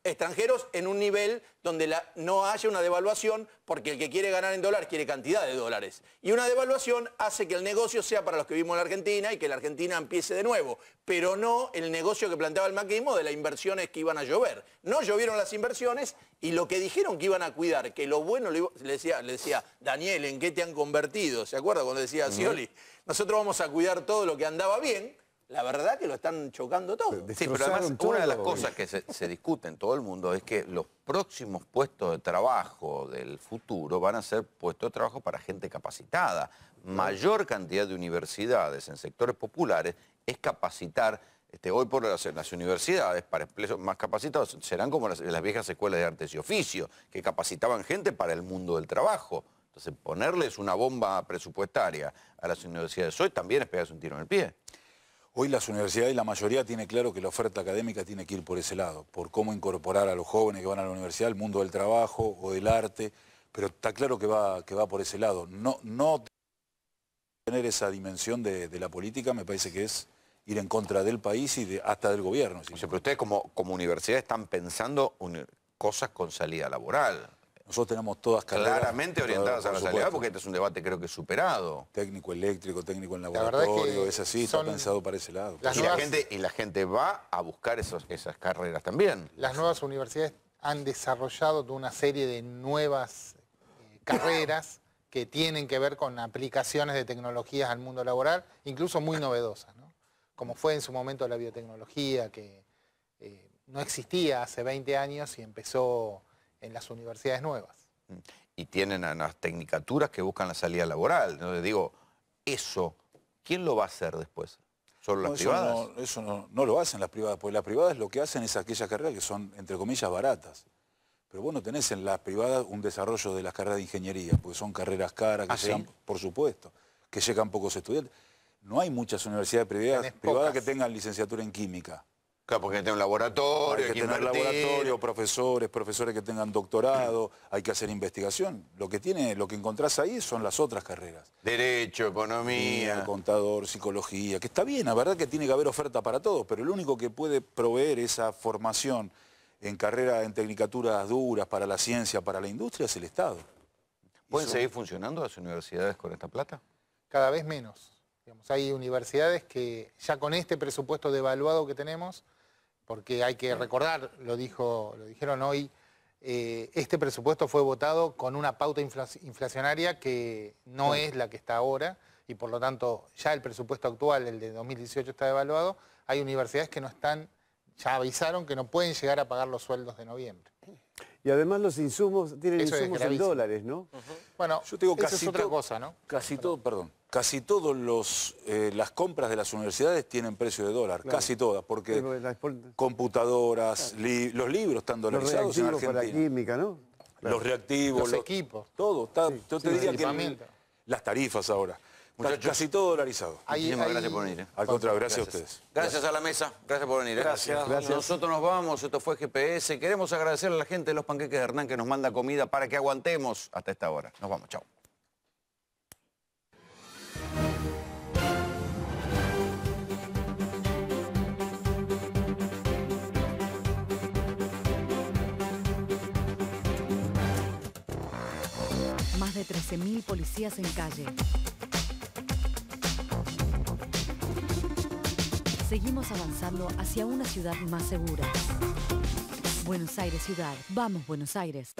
extranjeros en un nivel donde no haya una devaluación, porque el que quiere ganar en dólares quiere cantidad de dólares. Y una devaluación hace que el negocio sea para los que vivimos en la Argentina y que la Argentina empiece de nuevo, pero no el negocio que planteaba el macrismo de las inversiones que iban a llover. No llovieron las inversiones y lo que dijeron que iban a cuidar, que lo bueno, le decía, Daniel, ¿en qué te han convertido? ¿Se acuerda cuando decía Scioli? Nosotros vamos a cuidar todo lo que andaba bien. La verdad que lo están chocando todo. Sí, pero además una de las cosas que se discute en todo el mundo es que los próximos puestos de trabajo del futuro van a ser puestos de trabajo para gente capacitada. Mayor cantidad de universidades en sectores populares es capacitar. Hoy por las universidades para empleos más capacitados serán como las viejas escuelas de artes y oficios, que capacitaban gente para el mundo del trabajo. Entonces ponerles una bomba presupuestaria a las universidades hoy también es pegarse un tiro en el pie. Hoy las universidades, la mayoría tiene claro que la oferta académica tiene que ir por ese lado, por cómo incorporar a los jóvenes que van a la universidad al mundo del trabajo o del arte, pero está claro que va por ese lado. No tener esa dimensión de la política me parece que es ir en contra del país y hasta del gobierno. ¿Sí? O sea, pero ustedes como universidad están pensando cosas con salida laboral. Nosotros tenemos todas carreras claramente orientadas a la salida, porque este es un debate creo que superado. Técnico eléctrico, técnico en laboratorio, es así, está pensado para ese lado. Y la gente va a buscar esas carreras también. Las nuevas universidades han desarrollado toda una serie de nuevas carreras que tienen que ver con aplicaciones de tecnologías al mundo laboral, incluso muy novedosas, ¿no? Como fue en su momento la biotecnología, que no existía hace 20 años y empezó en las universidades nuevas. Y tienen unas tecnicaturas que buscan la salida laboral. Entonces digo, eso, ¿quién lo va a hacer después? ¿Solo las privadas? Eso no lo hacen las privadas, porque las privadas lo que hacen es aquellas carreras que son, entre comillas, baratas. Pero vos no tenés en las privadas un desarrollo de las carreras de ingeniería, porque son carreras caras, que llegan, ¿sí? Por supuesto, que llegan pocos estudiantes. No hay muchas universidades privadas que tengan licenciatura en química. Claro, porque hay que tener un laboratorio, hay que tener laboratorio, profesores que tengan doctorado, hay que hacer investigación. Lo que encontrás ahí son las otras carreras. Derecho, economía. Contador, psicología, que está bien, la verdad que tiene que haber oferta para todos, pero el único que puede proveer esa formación en carreras, en tecnicaturas duras para la ciencia, para la industria, es el Estado. ¿Pueden seguir funcionando las universidades con esta plata? Cada vez menos. Digamos, hay universidades que ya con este presupuesto devaluado que tenemos, porque hay que recordar, lo dijeron hoy, este presupuesto fue votado con una pauta inflacionaria que no es la que está ahora, y por lo tanto ya el presupuesto actual, el de 2018, está devaluado. Hay universidades que no están, ya avisaron que no pueden llegar a pagar los sueldos de noviembre. Y además los insumos, tienen insumos en dólares, ¿no? Bueno, yo te digo, casi es otra cosa, ¿no? Casi todas las compras de las universidades tienen precio de dólar, claro. Casi todas, porque computadoras, claro. Los libros están dolarizados en Argentina. Para la química, ¿no? Claro. Los reactivos, los equipos. Todo, yo te diría que las tarifas ahora. Muchachos, casi todo dolarizado. Muchísimas gracias por venir. Al contrario, gracias a ustedes. Gracias a la mesa, gracias por venir. Gracias. Nosotros nos vamos, esto fue GPS. Queremos agradecerle a la gente de Los Panqueques de Hernán que nos manda comida para que aguantemos hasta esta hora. Nos vamos, chao. Más de 13.000 policías en calle. Seguimos avanzando hacia una ciudad más segura. Buenos Aires Ciudad. Vamos, Buenos Aires.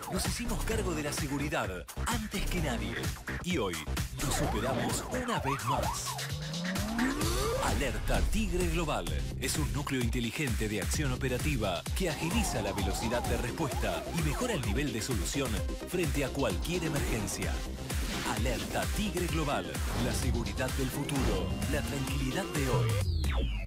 Nos hicimos cargo de la seguridad antes que nadie y hoy nos superamos una vez más. Alerta Tigre Global es un núcleo inteligente de acción operativa que agiliza la velocidad de respuesta y mejora el nivel de solución frente a cualquier emergencia. Alerta Tigre Global, la seguridad del futuro, la tranquilidad de hoy.